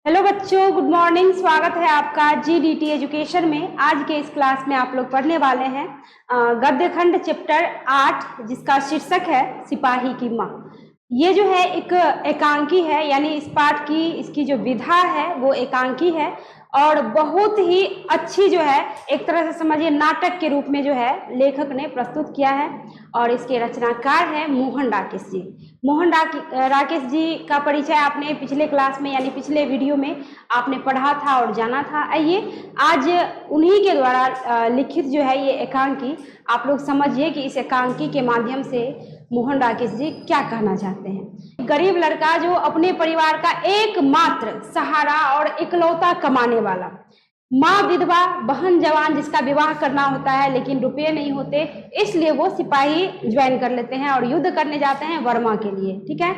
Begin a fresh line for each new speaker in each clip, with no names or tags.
Hello बच्चों, good morning. स्वागत है आपका जीडीटी एजुकेशन में। आज के इस क्लास में आप लोग पढ़ने वाले हैं गद्य खंड चैप्टर 8, जिसका शीर्षक है सिपाही की माँ। ये जो है एक एकांकी है, यानी इस पाठ की इसकी जो विधा है वो एकांकी है और बहुत ही अच्छी जो है, एक तरह से समझिए नाटक के रूप में जो है लेखक ने प्रस्तुत किया है। और इसके रचनाकार हैं मोहन राकेश जी। मोहन राकेश जी का परिचय आपने पिछले क्लास में यानी पिछले वीडियो में आपने पढ़ा था और जाना था। आइए आज उन्हीं के द्वारा लिखित जो है ये एकांकी आप लोग समझिए कि इस एकांकी के माध्यम से मोहन राकेश जी क्या कहना चाहते हैं। गरीब लड़का जो अपने परिवार का एकमात्र सहारा और इकलौता कमाने वाला, माँ विधवा, बहन जवान जिसका विवाह करना होता है लेकिन रुपये नहीं होते, इसलिए वो सिपाही ज्वाइन कर लेते हैं और युद्ध करने जाते हैं वर्मा के लिए। ठीक है,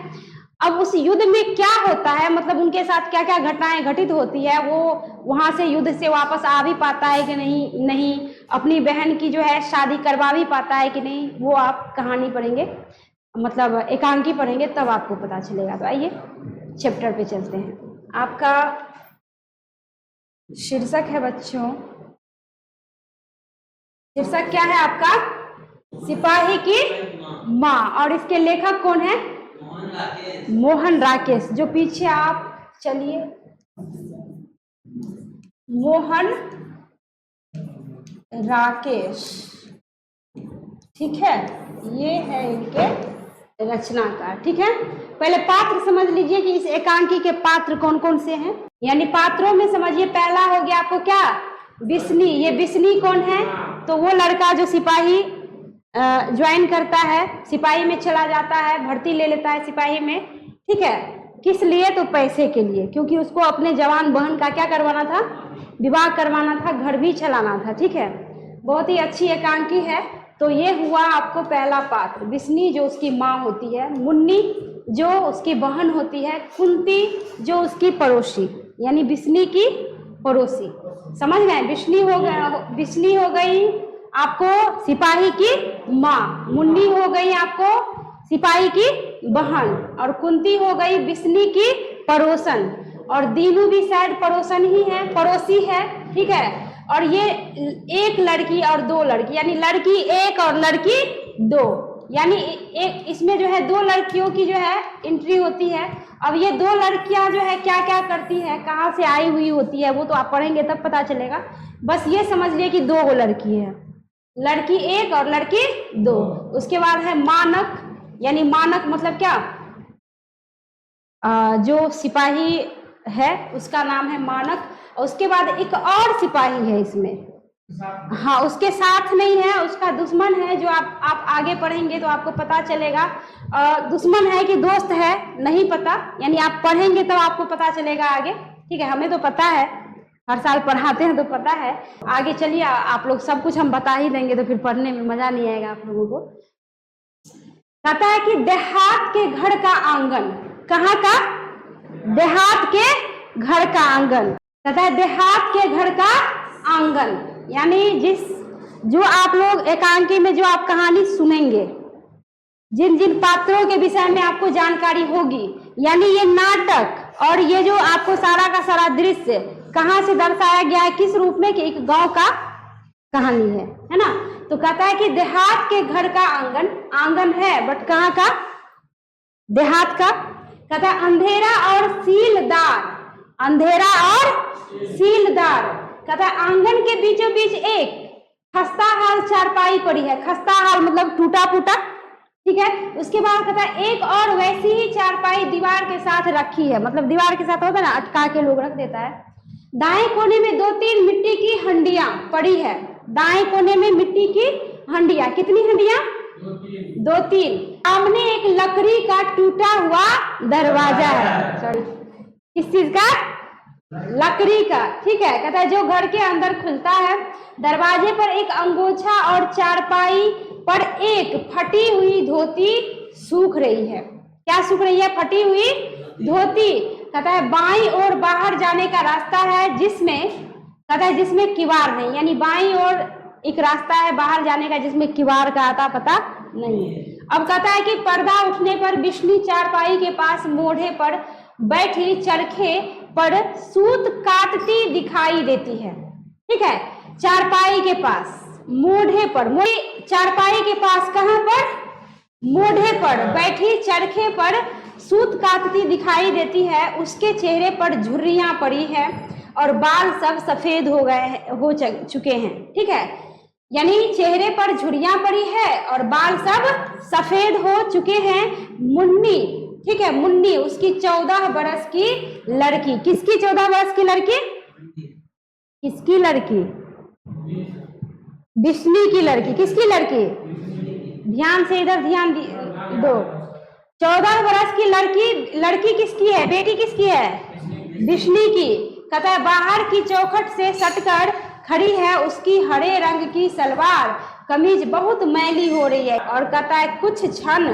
अब उस युद्ध में क्या होता है, मतलब उनके साथ क्या क्या घटनाएं घटित होती है, वो वहां से युद्ध से वापस आ भी पाता है कि नहीं, अपनी बहन की जो है शादी करवा भी पाता है कि नहीं, वो आप कहानी पढ़ेंगे, मतलब एकांकी पढ़ेंगे तब आपको पता चलेगा। तो आइए चैप्टर पे चलते हैं। आपका शीर्षक है बच्चों, शीर्षक क्या है आपका? सिपाही की माँ। और इसके लेखक कौन है? मोहन राकेश। जो पीछे आप चलिए, मोहन राकेश, ठीक है, ये है इनके रचनाकार। ठीक है, पहले पात्र समझ लीजिए कि इस एकांकी के पात्र कौन कौन से हैं। यानी पात्रों में समझिए, पहला हो गया आपको क्या? बिस्नी। ये बिस्नी कौन है? तो वो लड़का जो सिपाही ज्वाइन करता है, सिपाही में चला जाता है, भर्ती ले लेता है सिपाही में। ठीक है, किस लिए? तो पैसे के लिए, क्योंकि उसको अपने जवान बहन का क्या करवाना था? विवाह करवाना था, घर भी चलाना था। ठीक है, बहुत ही अच्छी एकांकी है। तो ये हुआ आपको पहला पात्र, बिस्नी जो उसकी माँ होती है, मुन्नी जो उसकी बहन होती है, कुंती जो उसकी पड़ोसी, यानी बिस्नी की पड़ोसी। समझ गए? बिस्नी हो गई आपको सिपाही की माँ, मुन्नी हो गई आपको सिपाही की बहन, और कुंती हो गई बिस्नी की पड़ोसन, और दीनू भी शायद पड़ोसन ही है, पड़ोसी है। ठीक है, और ये एक लड़की और दो लड़की, यानी लड़की एक और लड़की दो, यानी एक इसमें जो है दो लड़कियों की जो है एंट्री होती है। अब ये दो लड़कियां जो है क्या क्या करती है, कहाँ से आई हुई होती है, वो तो आप पढ़ेंगे तब पता चलेगा। बस ये समझ लिए कि दो लड़की है, लड़की एक और लड़की दो। उसके बाद है मानक, यानी मानक मतलब क्या? जो सिपाही है उसका नाम है मानक। और उसके बाद एक और सिपाही है इसमें, हाँ, उसके साथ नहीं है, उसका दुश्मन है, जो आप आगे पढ़ेंगे तो आपको पता चलेगा। दुश्मन है कि दोस्त है नहीं पता, यानी आप पढ़ेंगे तो आपको पता चलेगा आगे। ठीक है, हमें तो पता है, हर साल पढ़ाते हैं तो पता है। आगे चलिए, आप लोग सब कुछ हम बता ही देंगे तो फिर पढ़ने में मजा नहीं आएगा आप लोगों को। कहता है कि देहात के घर का आंगन, कहाँ का? देहात के घर का आंगन। कहता है देहात के घर का आंगन, यानी जो आप लोग एकांकी में जो आप कहानी सुनेंगे, जिन जिन पात्रों के विषय में आपको जानकारी होगी, यानी ये नाटक और ये जो आपको सारा का सारा दृश्य कहाँ से दर्शाया गया है, किस रूप में, कि एक गांव का कहानी है ना। तो कहता है कि देहात के घर का आंगन, आंगन है बट कहाँ का? देहात का। कहता है अंधेरा और सीलदार, अंधेरा और सीलदार। कहता है आंगन के बीचों बीच एक खस्ता हाल चारपाई पड़ी है, खस्ता हाल मतलब टूटा फूटा। ठीक है, उसके बाद कहता है एक और वैसी ही चारपाई दीवार के साथ रखी है, मतलब दीवार के साथ होता है ना, अटका के लोग रख देता है। दाएं कोने में 2-3 मिट्टी की हंडियां पड़ी है, दाएं कोने में मिट्टी की हंडियां, कितनी हंडियां? 2-3। सामने एक लकड़ी का टूटा हुआ दरवाजा है, सॉरी, किस चीज का? लकड़ी का। ठीक है, कहता है जो घर के अंदर खुलता है। दरवाजे पर एक अंगोछा और चारपाई पर एक फटी हुई धोती सूख रही है। क्या सूख रही है? फटी हुई धोती। कहता है बाईं ओर बाहर जाने का रास्ता है, जिसमें, कहता है जिसमें किवाड़ नहीं, यानी बाईं ओर एक रास्ता है बाहर जाने का जिसमें किवाड़ का आता पता नहीं। अब कहता है कि पर्दा उठने पर बिस्नी चारपाई के पास मोढ़े पर बैठी चरखे पर सूत काटती दिखाई देती है। ठीक है, चारपाई के पास, मोढ़े पर, चारपाई के पास कहां पर? मोढ़े पर बैठी चरखे पर सूत काटती दिखाई देती है। उसके चेहरे पर झुर्रियां पड़ी है और बाल सब सफेद हो चुके हैं। ठीक है, यानी चेहरे पर झुर्रियां पड़ी है और बाल सब सफेद हो चुके हैं। मुन्नी, ठीक है, मुन्नी उसकी 14 बरस की लड़की। किसकी 14 बरस की लड़की? किसकी लड़की? बिश्नी की लड़की। किसकी लड़की? ध्यान से इधर ध्यान दो। 14 बरस की लड़की किसकी है? बेटी किसकी है? बिश्नी की। कहता है बाहर की चौखट से सटकर खड़ी है उसकी हरे रंग की सलवार कमीज बहुत मैली हो रही है। और कहता है कुछ क्षण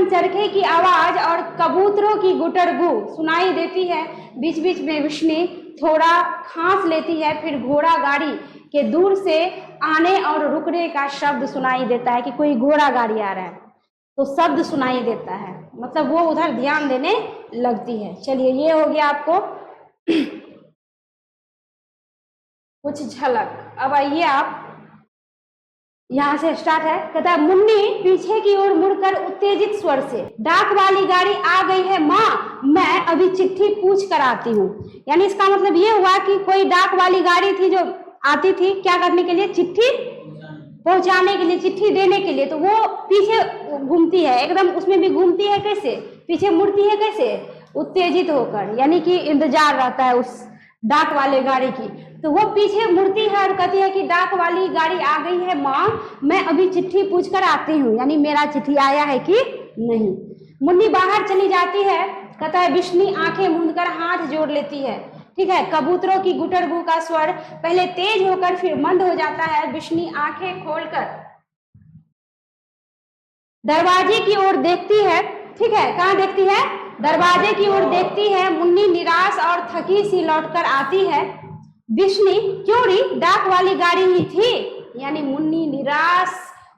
चरखे की आवाज और कबूतरों की गुटरगू सुनाई देती है। बीच बीच में बिश्नी थोड़ा खांस लेती है, फिर घोड़ा गाड़ी के दूर से आने और रुकने का शब्द सुनाई देता है कि कोई घोड़ा गाड़ी आ रहा है तो शब्द सुनाई देता है, मतलब वो उधर ध्यान देने लगती है। चलिए, ये हो गया आपको कुछ झलक। अब आइए आप यहाँ से स्टार्ट है। कहता है मुन्नी पीछे की ओर मुड़कर उत्तेजित स्वर से, डाक वाली गाड़ी आ गई है माँ, मैं अभी चिट्ठी पूछ कर आती हूँ। यानी इसका मतलब ये हुआ कि कोई डाक वाली गाड़ी थी जो आती थी क्या करने के लिए? चिट्ठी पहुंचाने के लिए, चिट्ठी देने के लिए। तो वो पीछे घूमती है, एकदम उसमें भी घूमती है कैसे? पीछे मुड़ती है कैसे? उत्तेजित होकर, यानी कि इंतजार रहता है उस डाक वाले गाड़ी की। तो वो पीछे मुड़ती है और कहती है कि डाक वाली गाड़ी आ गई है माँ, मैं अभी चिट्ठी पूछ कर आती हूँ, यानी मेरा चिट्ठी आया है कि नहीं। मुन्नी बाहर चली जाती है। कहता है बिश्नी आंखें मूंदकर हाथ जोड़ लेती है। ठीक है, कबूतरों की गुटरगू का स्वर पहले तेज होकर फिर मंद हो जाता है। बिश्नी आंखें खोलकर दरवाजे की ओर देखती है। ठीक है, कहाँ देखती है? दरवाजे की ओर देखती है। मुन्नी निराश और थकी सी लौटकर आती है। बिश्नी क्यों री, डाक वाली गाड़ी ही थी। यानी मुन्नी निराश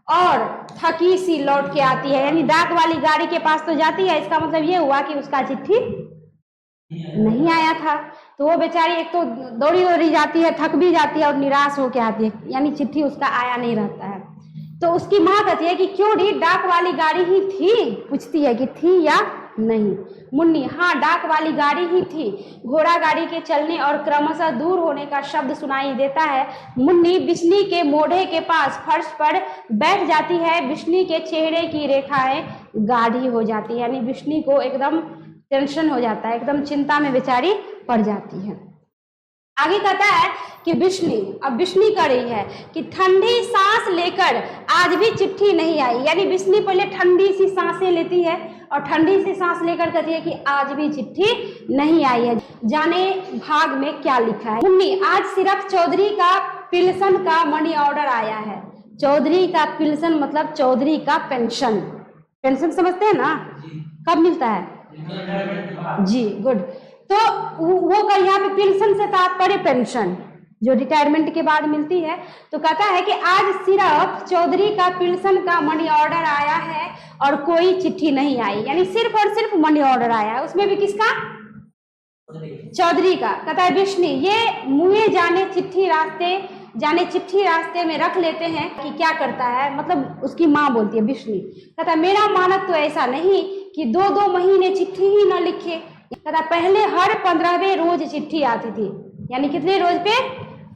और थकी सी लौट के आती है, यानी डाक वाली गाड़ी के पास तो जाती है, इसका मतलब ये हुआ कि उसका चिट्ठी नहीं आया था। तो वो बेचारी एक तो दौड़ी दौड़ी जाती है, थक भी जाती है और निराश होके आती है, यानी चिट्ठी उसका आया नहीं रहता है। तो उसकी माँ कहती है कि क्यों री, डाक वाली गाड़ी ही थी। पूछती है कि थी या नहीं। मुन्नी हाँ, डाक वाली गाड़ी ही थी। घोड़ा गाड़ी के चलने और क्रमशः दूर होने का शब्द सुनाई देता है। मुन्नी बिश्नी के मोढ़े के पास फर्श पर बैठ जाती है। बिश्नी के चेहरे की रेखाएं गाढ़ी हो जाती है, यानी बिश्नी को एकदम टेंशन हो जाता है, एकदम चिंता में बेचारी पड़ जाती है। आगे कहता है कि बिश्नी, अब बिश्नी कर रही है कि ठंडी सांस लेकर आज भी चिट्ठी नहीं आई। यानी बिश्नी पहले ठंडी सी सांसें लेती है और ठंडी सी सांस लेकर कहती है कि आज भी चिट्ठी नहीं आई है, जाने भाग में क्या लिखा है। मुन्नी आज सिर्फ चौधरी का पिलसन का मनी ऑर्डर आया है। चौधरी का पिलसन मतलब चौधरी का पेंशन। पेंशन समझते हैं ना, कब मिलता है? जी, गुड। तो वो का यहाँ पे पेंशन से तात्पर्य पेंशन जो रिटायरमेंट के बाद मिलती है। तो कहता है कि आज सिर्फ चौधरी का पेंशन का मनी ऑर्डर आया है और कोई चिट्ठी नहीं आई, यानी सिर्फ और सिर्फ मनी ऑर्डर आया है, उसमें भी किसका? चौधरी का। कहता है बिश्नी ये मुँहे जाने चिट्ठी रास्ते में रख लेते हैं कि क्या करता है, मतलब उसकी माँ बोलती है बिश्नी। कहता है मेरा मानक तो ऐसा नहीं कि 2-2 महीने चिट्ठी ही न लिखे। कहता पहले हर 15वें रोज चिट्ठी आती थी, यानी कितने रोज पे?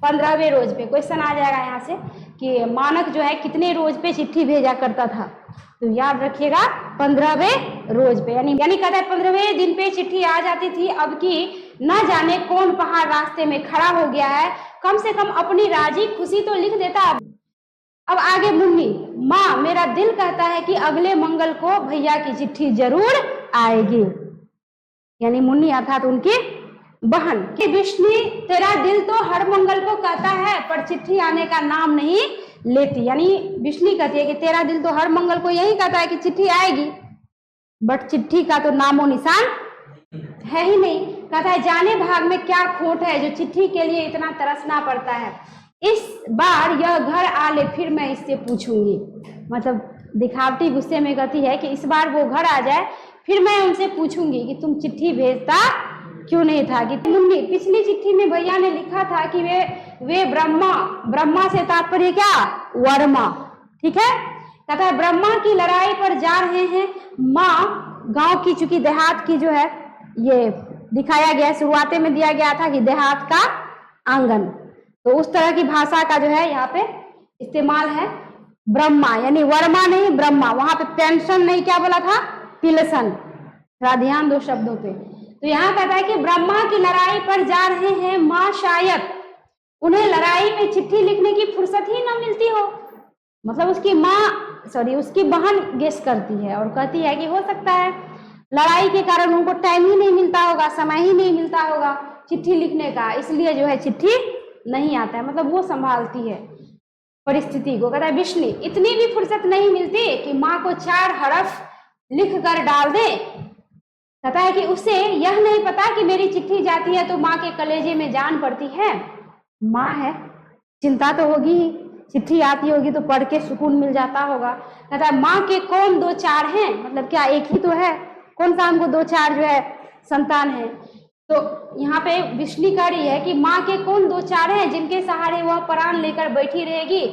15वें रोज पे। क्वेश्चन आ जाएगा यहाँ से कि मानक जो है कितने रोज पे चिट्ठी भेजा करता था, तो याद रखिएगा 15वें रोज पे। यानी कहता है 15वें दिन पे चिट्ठी आ जाती थी। अब की न जाने कौन पहाड़ रास्ते में खड़ा हो गया है, कम से कम अपनी राजी खुशी तो लिख देता। अब आगे मुन्नी, माँ मेरा दिल कहता है कि अगले मंगल को भैया की चिट्ठी जरूर आएगी। यानी मुन्नी अर्थात उनकी बहन। कि बिश्नी तेरा दिल तो हर मंगल को कहता है पर चिट्ठी आने का नाम नहीं लेती। यानी बिश्नी कहती है कि तेरा दिल तो हर मंगल को यही कहता है कि चिट्ठी आएगी, बट चिट्ठी का तो नामो निशान है ही नहीं। कहता है जाने भाग में क्या खोट है जो चिट्ठी के लिए इतना तरसना पड़ता है। इस बार यह घर आ ले फिर मैं इससे पूछूंगी। मतलब दिखावटी गुस्से में कहती है कि इस बार वो घर आ जाए, फिर मैं उनसे पूछूंगी कि तुम चिट्ठी भेजता क्यों नहीं था। कि मुन्नी, पिछली चिट्ठी में भैया ने लिखा था कि वे ब्रह्मा से तात्पर्य क्या, वर्मा, ठीक है। कहता है ब्रह्मा की लड़ाई पर जा रहे हैं। माँ गांव की, चूंकि देहात की जो है ये दिखाया गया, शुरुआत में दिया गया था कि देहात का आंगन, तो उस तरह की भाषा का जो है यहाँ पे इस्तेमाल है। ब्रह्मा यानी वर्मा नहीं, ब्रह्मा। वहां पे पेंशन नहीं, क्या बोला था, पिलसन। थोड़ा ध्यान दो शब्दों पे। तो यहाँ कहता है कि ब्रह्मा की लड़ाई पर जा रहे हैं। माँ शायद उन्हें लड़ाई में चिट्ठी लिखने की फुर्सत ही न मिलती हो। मतलब उसकी बहन गेस करती है और कहती है कि हो सकता है लड़ाई के कारण उनको टाइम ही नहीं मिलता होगा, समय ही नहीं मिलता होगा चिट्ठी लिखने का, इसलिए जो है चिट्ठी नहीं आता है। मतलब वो संभालती है परिस्थिति को। कहता है विष्णु, इतनी भी फुर्सत नहीं मिलती कि माँ को 4 हरफ लिख कर डाल दे। कहता है कि उसे यह नहीं पता कि मेरी चिट्ठी जाती है तो माँ के कलेजे में जान पड़ती है। माँ है, चिंता तो होगी ही, चिट्ठी आती होगी तो पढ़ के सुकून मिल जाता होगा। कहता है माँ के कौन 2-4 हैं, मतलब क्या एक ही तो है, कौन सा हमको 2-4 जो है संतान है। तो यहाँ पे विष्णु कह रही है कि माँ के कौन 2-4 हैं जिनके सहारे वह प्राण लेकर बैठी रहेगी।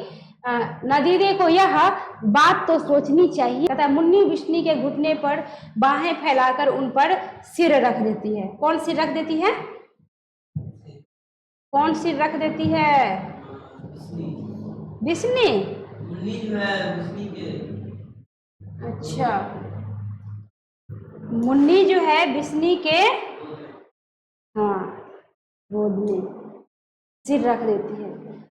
नदीरे को यह बात तो सोचनी चाहिए। कहता है मुन्नी विष्णु के घुटने पर बाहें फैलाकर उन पर सिर रख देती है। कौन सिर रख देती है, कौन सिर रख देती है, विष्णु। अच्छा, मुन्नी जो है विष्णु के हाँ गोद में सिर रख देती है।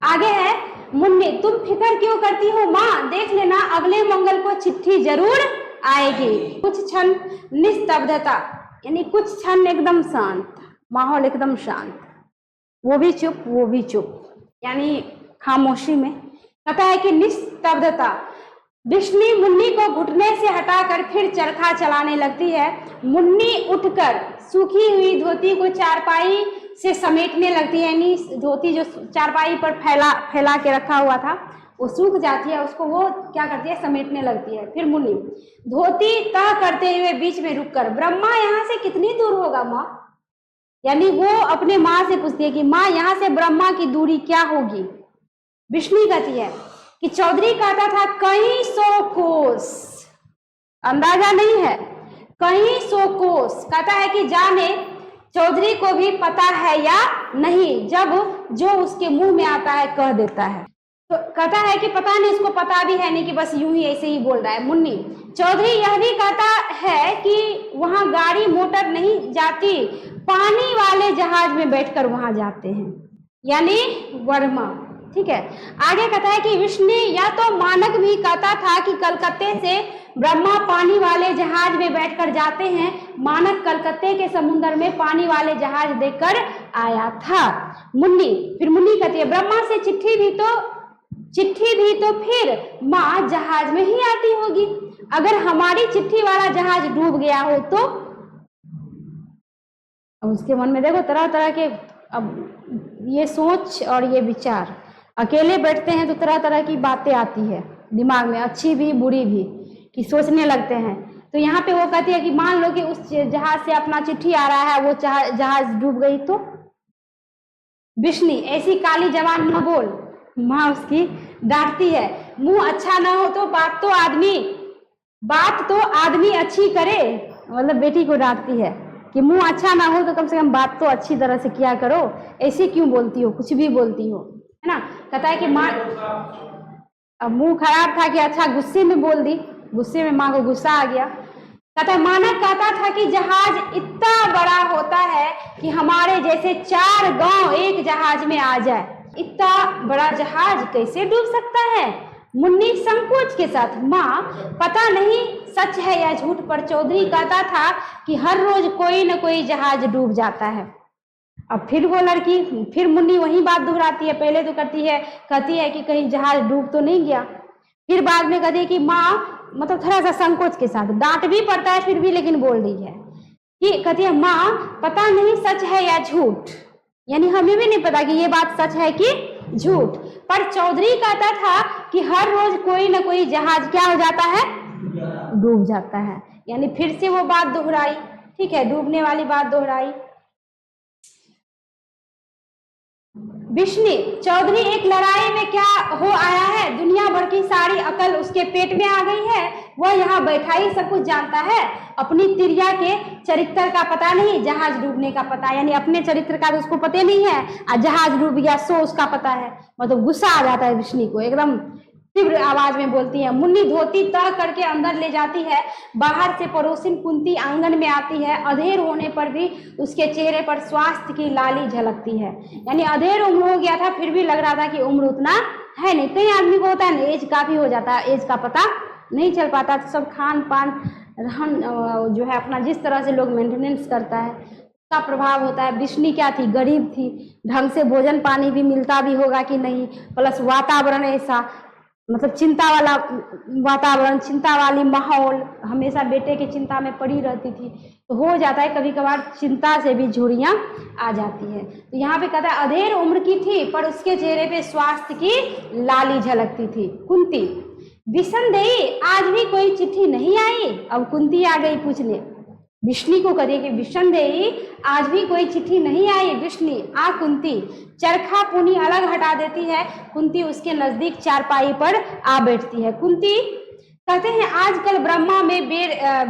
आगे है मुन्नी, तुम फिक्र क्यों करती हो माँ, देख लेना अगले मंगल को चिट्ठी जरूर आएगी। कुछ क्षण निस्तब्धता, यानी कुछ क्षण एकदम शांत, माहौल एकदम शांत, वो भी चुप, यानी खामोशी में। कहता है कि निस्तब्धता। विष्णु मुन्नी को घुटने से हटाकर फिर चरखा चलाने लगती है। मुन्नी उठकर सूखी हुई धोती को चारपाई से समेटने लगती है, यानी धोती जो चारपाई पर फैला के रखा हुआ था वो सूख जाती है, उसको वो क्या करती है, समेटने लगती है। फिर मुन्नी धोती तह करते हुए बीच में रुककर, ब्रह्मा यहाँ से कितनी दूर होगा माँ, यानी वो अपने माँ से पूछती है कि माँ यहाँ से ब्रह्मा की दूरी क्या होगी। विष्णु कहती है कि चौधरी कहता था कई 100 कोस, अंदाजा नहीं है, कई 100 कोस। कहता है कि जाने चौधरी को भी पता है या नहीं, जब जो उसके मुंह में आता है कह देता है। तो कहता है कि पता नहीं, उसको पता भी है नहीं, कि बस यूं ही ऐसे ही बोल रहा है। मुन्नी चौधरी यह भी कहता है कि वहां गाड़ी मोटर नहीं जाती, पानी वाले जहाज में बैठकर वहां जाते हैं, यानी वर्मा, ठीक है। आगे कहता है कि विष्णु या तो मानक भी कहता था कि कलकत्ते से ब्रह्मा पानी वाले जहाज में बैठकर जाते हैं। मानक कलकत्ते के समुद्र में पानी वाले जहाज देखकर आया था। फिर मुन्नी कहती है ब्रह्मा से चिट्ठी भी तो फिर माँ जहाज में ही आती होगी। अगर हमारी चिट्ठी वाला जहाज डूब गया हो तो। अब उसके मन में देखो तरह तरह के, अब ये सोच और ये विचार, अकेले बैठते हैं तो तरह तरह की बातें आती है दिमाग में, अच्छी भी बुरी भी, कि सोचने लगते हैं। तो यहाँ पे वो कहती है कि मान लो कि उस जहाज से अपना चिट्ठी आ रहा है, वो जहाज डूब गई तो। विष्णु ऐसी काली जबान न बोल, माँ उसकी डांटती है। मुंह अच्छा ना हो तो बात तो आदमी अच्छी करे, मतलब बेटी को डांटती है कि मुंह अच्छा ना हो तो कम से कम बात तो अच्छी तरह से किया करो, ऐसे क्यों बोलती हो, कुछ भी बोलती हो, है ना। कहता है कि माँ, अब मुंह खराब था कि अच्छा गुस्से में बोल दी, गुस्से में माँ को गुस्सा आ गया। कहता है मानक कहता था कि जहाज इतना बड़ा होता है कि हमारे जैसे 4 गांव एक जहाज में आ जाए, इतना बड़ा जहाज कैसे डूब सकता है। मुन्नी संकोच के साथ, माँ पता नहीं सच है या झूठ, पर चौधरी कहता था कि हर रोज कोई न कोई जहाज डूब जाता है। अब फिर वो लड़की, फिर मुन्नी वही बात दोहराती है। पहले तो कहती है कि कहीं जहाज डूब तो नहीं गया, फिर बाद में कहती है कि माँ, मतलब थोड़ा सा संकोच के साथ, डांट भी पड़ता है फिर भी, लेकिन बोल रही है कि कहती है माँ पता नहीं सच है या झूठ, यानी हमें भी नहीं पता कि ये बात सच है कि झूठ, पर चौधरी कहता था कि हर रोज कोई ना कोई जहाज क्या हो जाता है, डूब जाता है। यानी फिर से वो बात दोहराई, ठीक है, डूबने वाली बात दोहराई। बिश्नी चौधरी एक लड़ाई में क्या हो आया है, दुनिया भर की सारी अकल उसके पेट में आ गई है, वह यहाँ बैठा ही सब कुछ जानता है, अपनी तिरिया के चरित्र का पता नहीं, जहाज डूबने का पता, यानी अपने चरित्र का तो उसको पता नहीं है, और जहाज डूब गया सो उसका पता है। मतलब गुस्सा आ जाता है बिश्नी को, एकदम तीव्र आवाज में बोलती है। मुन्नी धोती तह करके अंदर ले जाती है, बाहर से पड़ोसिन कुंती आंगन में आती है, अधेर होने पर भी उसके चेहरे पर स्वास्थ्य की लाली झलकती है। यानी अधेर उम्र हो गया था, फिर भी लग रहा था कि उम्र उतना है नहीं। कई आदमी को होता है ना, एज काफी हो जाता है, एज का पता नहीं चल पाता, तो सब खान पान रहन जो है अपना जिस तरह से लोग मेंटेनेंस करता है का प्रभाव होता है। बिश्नी क्या थी, गरीब थी, ढंग से भोजन पानी भी मिलता भी होगा कि नहीं, प्लस वातावरण ऐसा, मतलब चिंता वाला वातावरण, चिंता वाली माहौल, हमेशा बेटे की चिंता में पड़ी रहती थी, तो हो जाता है कभी कभार चिंता से भी झुर्रियां आ जाती है। तो यहाँ पे कहता है अधेर उम्र की थी पर उसके चेहरे पे स्वास्थ्य की लाली झलकती थी। कुंती विषमदेही आज भी कोई चिट्ठी नहीं आई। अब कुंती आ गई पूछने, बिश्नी को कहती है कि विषमदेही आज भी कोई चिट्ठी नहीं आई। बिश्नी आ कुंती, चरखा पुनी अलग हटा देती है, कुंती उसके नजदीक चारपाई पर आ बैठती है। कुंती कहते हैं आजकल ब्रह्मा में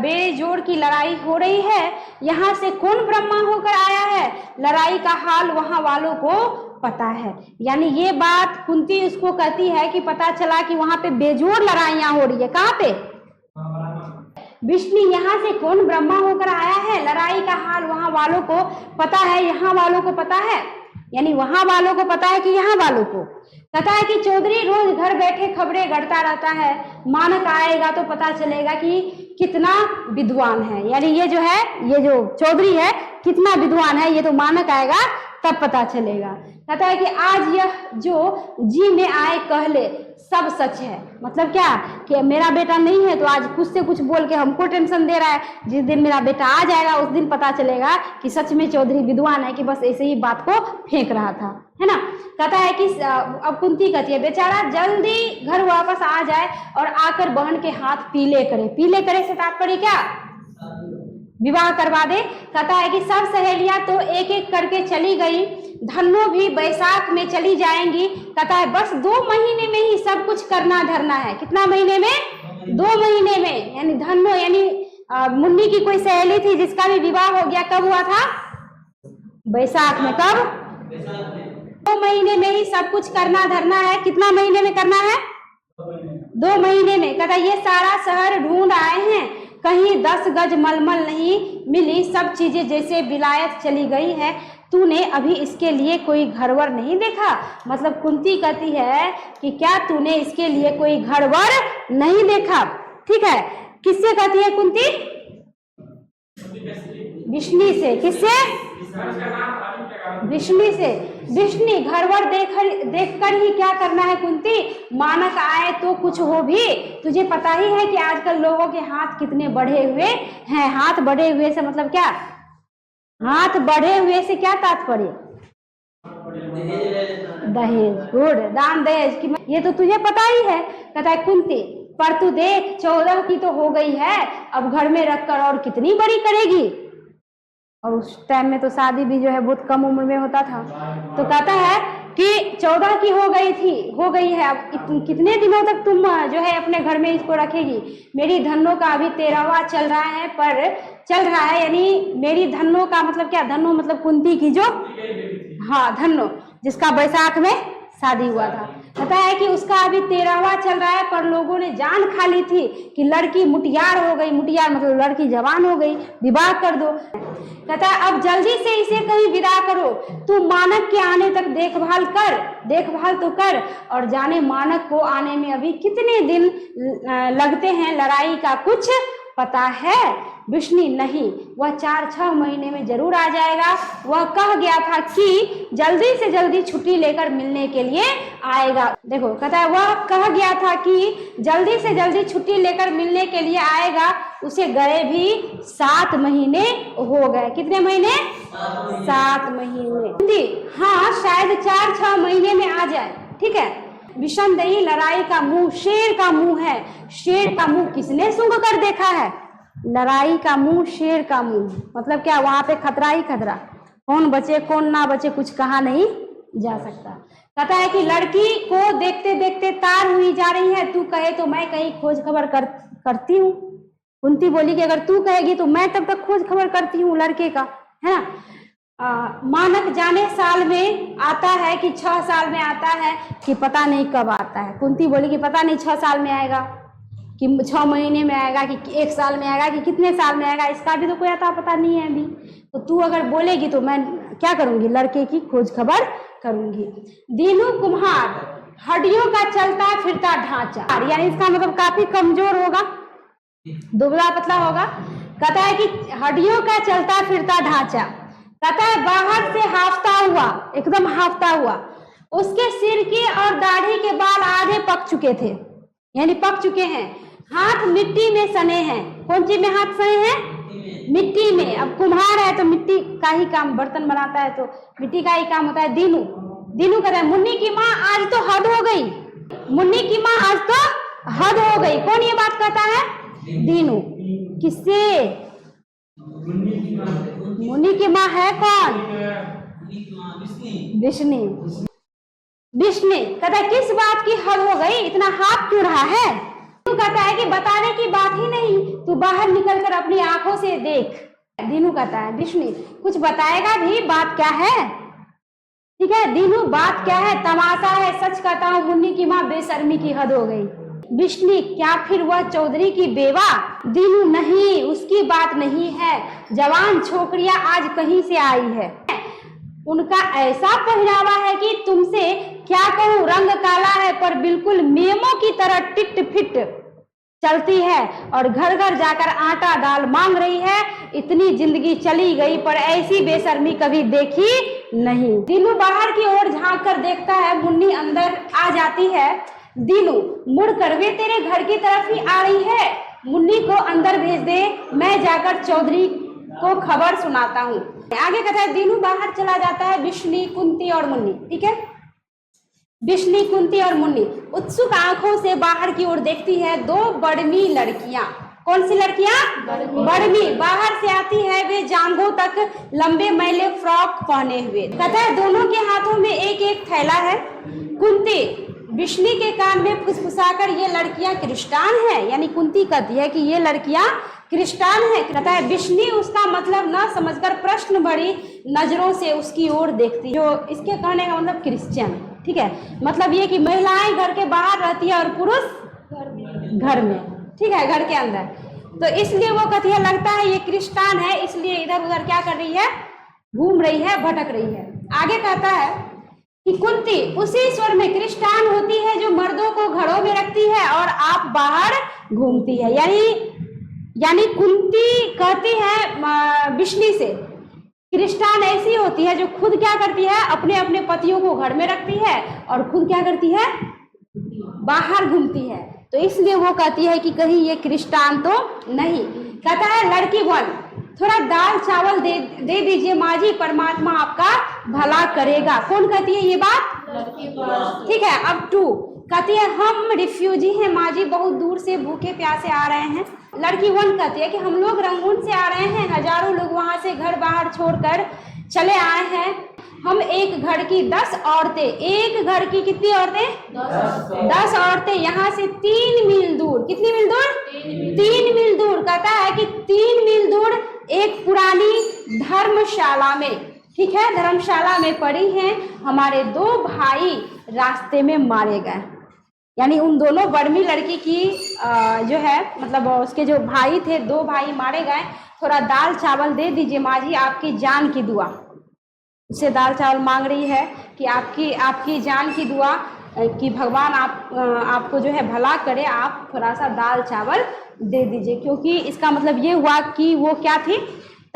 बेजोड़ की लड़ाई हो रही है, यहाँ से कौन ब्रह्मा होकर आया है, लड़ाई का हाल वहां वालों को पता है। यानी ये बात कुंती उसको कहती है कि पता चला कि वहां पे बेजोड़ लड़ाइयां हो रही है। कहाँ पे? विष्णु, यहाँ से कौन ब्रह्मा होकर आया है, लड़ाई का हाल वहां वालों को पता है, यहाँ वालों को पता है, यानी वहां वालों को पता है कि यहाँ वालों को पता है कि चौधरी रोज घर बैठे खबरें गढ़ता रहता है, मानक आएगा तो पता चलेगा कि कितना विद्वान है। यानी ये जो है, ये जो चौधरी है कितना विद्वान है, ये तो मानक आएगा तब पता चलेगा। कहता है कि आज यह जो जी में आए कहले सब सच है। मतलब क्या कि मेरा बेटा नहीं है तो आज कुछ से कुछ बोल के हमको टेंशन दे रहा है, जिस दिन मेरा बेटा आ जाएगा उस दिन पता चलेगा कि सच में चौधरी विद्वान है कि बस ऐसे ही बात को फेंक रहा था, है ना। कहता है कि अब कुंती कहती है बेचारा जल्दी घर वापस आ जाए और आकर बहन के हाथ पीले करे। पीले करे से तात्पर्य क्या, विवाह करवा दे। कहता है कि सब सहेलियां तो एक एक करके चली गई, धन्नो भी बैसाख में चली जाएंगी। कहता है बस 2 महीने में ही सब कुछ करना धरना है। कितना महीने में? 2 महीने में। यानी धन्नो यानी मुन्नी की कोई सहेली थी जिसका भी विवाह हो गया, कब हुआ था? बैसाख में। कब? 2 महीने में ही सब कुछ करना धरना है। कितना महीने में करना है? 2 महीने में। कहता ये सारा शहर ढूंढ आए हैं, कहीं 10 गज मलमल नहीं मिली, सब चीजें जैसे विलायत चली गई है। तूने अभी इसके लिए कोई घरवर नहीं देखा। मतलब कुंती कहती है कि क्या तूने इसके लिए कोई घरवर नहीं देखा। ठीक है, किससे कहती है कुंती? विष्णु से। किससे? विष्णु से। विष्णु घरवर देखकर ही क्या करना है कुंती, मानक आए तो कुछ हो भी। तुझे पता ही है कि आजकल लोगों के हाथ कितने बढ़े हुए हैं। हाथ बढ़े हुए से मतलब क्या? हाथ बढ़े हुए से क्या तात्पर्य? दहेज। गुड, दान दहेज की ये तो तुझे पता ही है। कहता है कुंती पर तू देख 14 की तो हो गई है, अब घर में रखकर और कितनी बड़ी करेगी। और उस टाइम में तो शादी भी जो है बहुत कम उम्र में होता था। तो कहता है कि 14 की हो गई है, अब कितने दिनों तक तुम जो है अपने घर में इसको रखेगी। मेरी धन्नो का अभी 13वां चल रहा है, यानी मेरी धन्नो का मतलब क्या? धन्नो मतलब कुंती की जो, हाँ धन्नो, जिसका बैसाख में शादी हुआ था। कहता है कि उसका अभी 13वां चल रहा है, पर लोगों ने जान खा ली थी कि लड़की मुटियार हो गई। मुटियार मतलब लड़की जवान हो गई, विवाह कर दो। कहता है अब जल्दी से इसे कहीं विदा करो, तू मानक के आने तक देखभाल तो कर, और जाने मानक को आने में अभी कितने दिन लगते हैं, लड़ाई का कुछ पता है? विष्णु नहीं, वह 4-6 महीने में जरूर आ जाएगा। वह कह गया था कि जल्दी से जल्दी छुट्टी लेकर मिलने के लिए आएगा। देखो कहता है वह कह गया था कि जल्दी से जल्दी छुट्टी लेकर मिलने के लिए आएगा। उसे गए भी 7 महीने हो गए। कितने महीने? 7 महीने। हाँ शायद 4-6 महीने में आ जाए। ठीक है। विषमदयी लड़ाई का मुंह शेर का मुंह है। शेर का मुंह किसने सूंघ कर देखा है? लड़ाई का मुंह शेर का मुंह, मतलब क्या, वहां पे खतरा ही खतरा, कौन बचे कौन ना बचे कुछ कहा नहीं जा सकता। कहता है कि लड़की को देखते देखते तार हुई जा रही है, तू कहे तो मैं कहीं खोज खबर करती हूँ। कुंती बोली कि अगर तू कहेगी तो मैं तब तक खोज खबर करती हूँ लड़के का, है ना। मानक जाने साल में आता है कि 6 साल में आता है कि पता नहीं कब आता है। कुंती बोली कि पता नहीं 6 साल में आएगा कि 6 महीने में आएगा कि 1 साल में आएगा कि कितने साल में आएगा, इसका भी तो कोई अता पता नहीं है अभी। तो तू अगर बोलेगी तो मैं क्या करूंगी, लड़के की खोज खबर करूंगी। दीनू कुम्हार हड्डियों का चलता फिरता ढांचा, यानी इसका मतलब काफी कमजोर होगा, दुबला पतला होगा। कहता है कि हड्डियों का चलता फिरता ढांचा, कहता है बाहर से हाफता हुआ, एकदम हाफता हुआ। उसके सिर के और दाढ़ी के बाल आधे पक चुके थे, यानी पक चुके हैं। हाथ मिट्टी में सने हैं। कौन चीज में हाथ सने हैं? मिट्टी में। अब कुम्हार है तो मिट्टी का ही काम, बर्तन बनाता है तो मिट्टी का ही काम होता है। दीनू कहता है मुन्नी की माँ आज तो हद हो गई, मुन्नी की माँ आज तो हद हो गई। कौन ये बात कहता है? दीनू। किससे? मुन्नी की माँ है कौन? विष्णु। विष्णु कहता है किस बात की हद हो गई, इतना हाथ क्यों रहा है? दीनू कहता है कि बताने की बात ही नहीं, तू बाहर निकल कर अपनी आंखों से देख। दीनू कहता है विष्णु कुछ बताएगा भी, बात क्या है? ठीक है, दीनू बात क्या है? तमाशा है, सच कहता हूँ मुन्नी की माँ बेशर्मी की हद हो गई। विष्णु क्या फिर वह चौधरी की बेवा? दीनू नहीं, उसकी बात नहीं है, जवान छोकरियां आज कहीं से आई है, उनका ऐसा पहनावा है कि तुमसे क्या कहूँ, रंग काला है पर बिल्कुल मेमो की तरह टिट फिट चलती है और घर घर जाकर आटा दाल मांग रही है। इतनी जिंदगी चली गई पर ऐसी बेशर्मी कभी देखी नहीं। दीनू बाहर की ओर झांक कर देखता है, मुन्नी अंदर आ जाती है। दीनू मुड़कर वे तेरे घर की तरफ ही आ रही है, मुन्नी को अंदर भेज दे, मैं जाकर चौधरी को खबर सुनाता हूँ। आगे कहता है दीनू बाहर चला जाता है। विष्णु, कुंती और मुन्नी, ठीक है, विष्णु, कुंती और मुन्नी उत्सुक आंखों से बाहर की ओर देखती है। 2 बड़मी लड़कियां। कौन सी लड़कियां? बड़मी बाहर से आती है, वे जांघों तक लंबे मैले फ्रॉक पहने हुए। कहता है दोनों के हाथों में एक एक थैला है। कुंती विष्णु के कान में फुसफुसाकर ये लड़कियां क्रिस्टान है, यानी कुंती कहती है कि ये लड़कियां क्रिस्टान है। कहता है विष्णु उसका मतलब न समझकर प्रश्न भरी नजरों से उसकी ओर देखती है। जो इसके कहने का मतलब क्रिश्चियन, ठीक है, मतलब ये कि महिलाएं घर के बाहर रहती है और पुरुष घर में, ठीक है, घर के अंदर। तो इसलिए वो कहती है लगता है ये क्रिस्टान है, इसलिए इधर उधर क्या कर रही है, घूम रही है, भटक रही है। आगे कहता है कि कुंती उसी स्वर में क्रिस्टान होती है जो मर्दों को घरों में रखती है और आप बाहर घूमती है। यानी कुंती कहती है विष्णु से क्रिस्टान ऐसी होती है जो खुद क्या करती है, अपने अपने पतियों को घर में रखती है और खुद क्या करती है, बाहर घूमती है। तो इसलिए वो कहती है कि कहीं ये क्रिस्टान तो नहीं। कहता है लड़की 1 थोड़ा दाल चावल दे दीजिए माँ जी, परमात्मा आपका भला करेगा। कौन कहती है ये बात? लड़की 1, ठीक है। अब 2 कहती है हम रिफ्यूजी हैं माँ जी, बहुत दूर से भूखे प्यासे आ रहे हैं। लड़की 1 कहती है कि हम लोग रंगून से आ रहे हैं, हजारों लोग वहां से घर बाहर छोड़कर चले आए हैं। हम एक घर की 10 औरतें, एक घर की कितनी औरतें? 10 औरतें यहाँ से 3 मील दूर, कितनी मील दूर? 3 मील दूर। कहता है कि 3 मील दूर एक पुरानी धर्मशाला में, ठीक है, धर्मशाला में पड़ी हैं, हमारे 2 भाई रास्ते में मारे गए। यानी उन दोनों बर्मी लड़की की जो है मतलब उसके जो भाई थे, 2 भाई मारे गए। थोड़ा दाल चावल दे दीजिए माँ जी, आपकी जान की दुआ। उससे दाल चावल मांग रही है कि आपकी जान की दुआ कि भगवान आपको जो है भला करे, आप थोड़ा सा दाल चावल दे दीजिए। क्योंकि इसका मतलब ये हुआ कि वो क्या थी,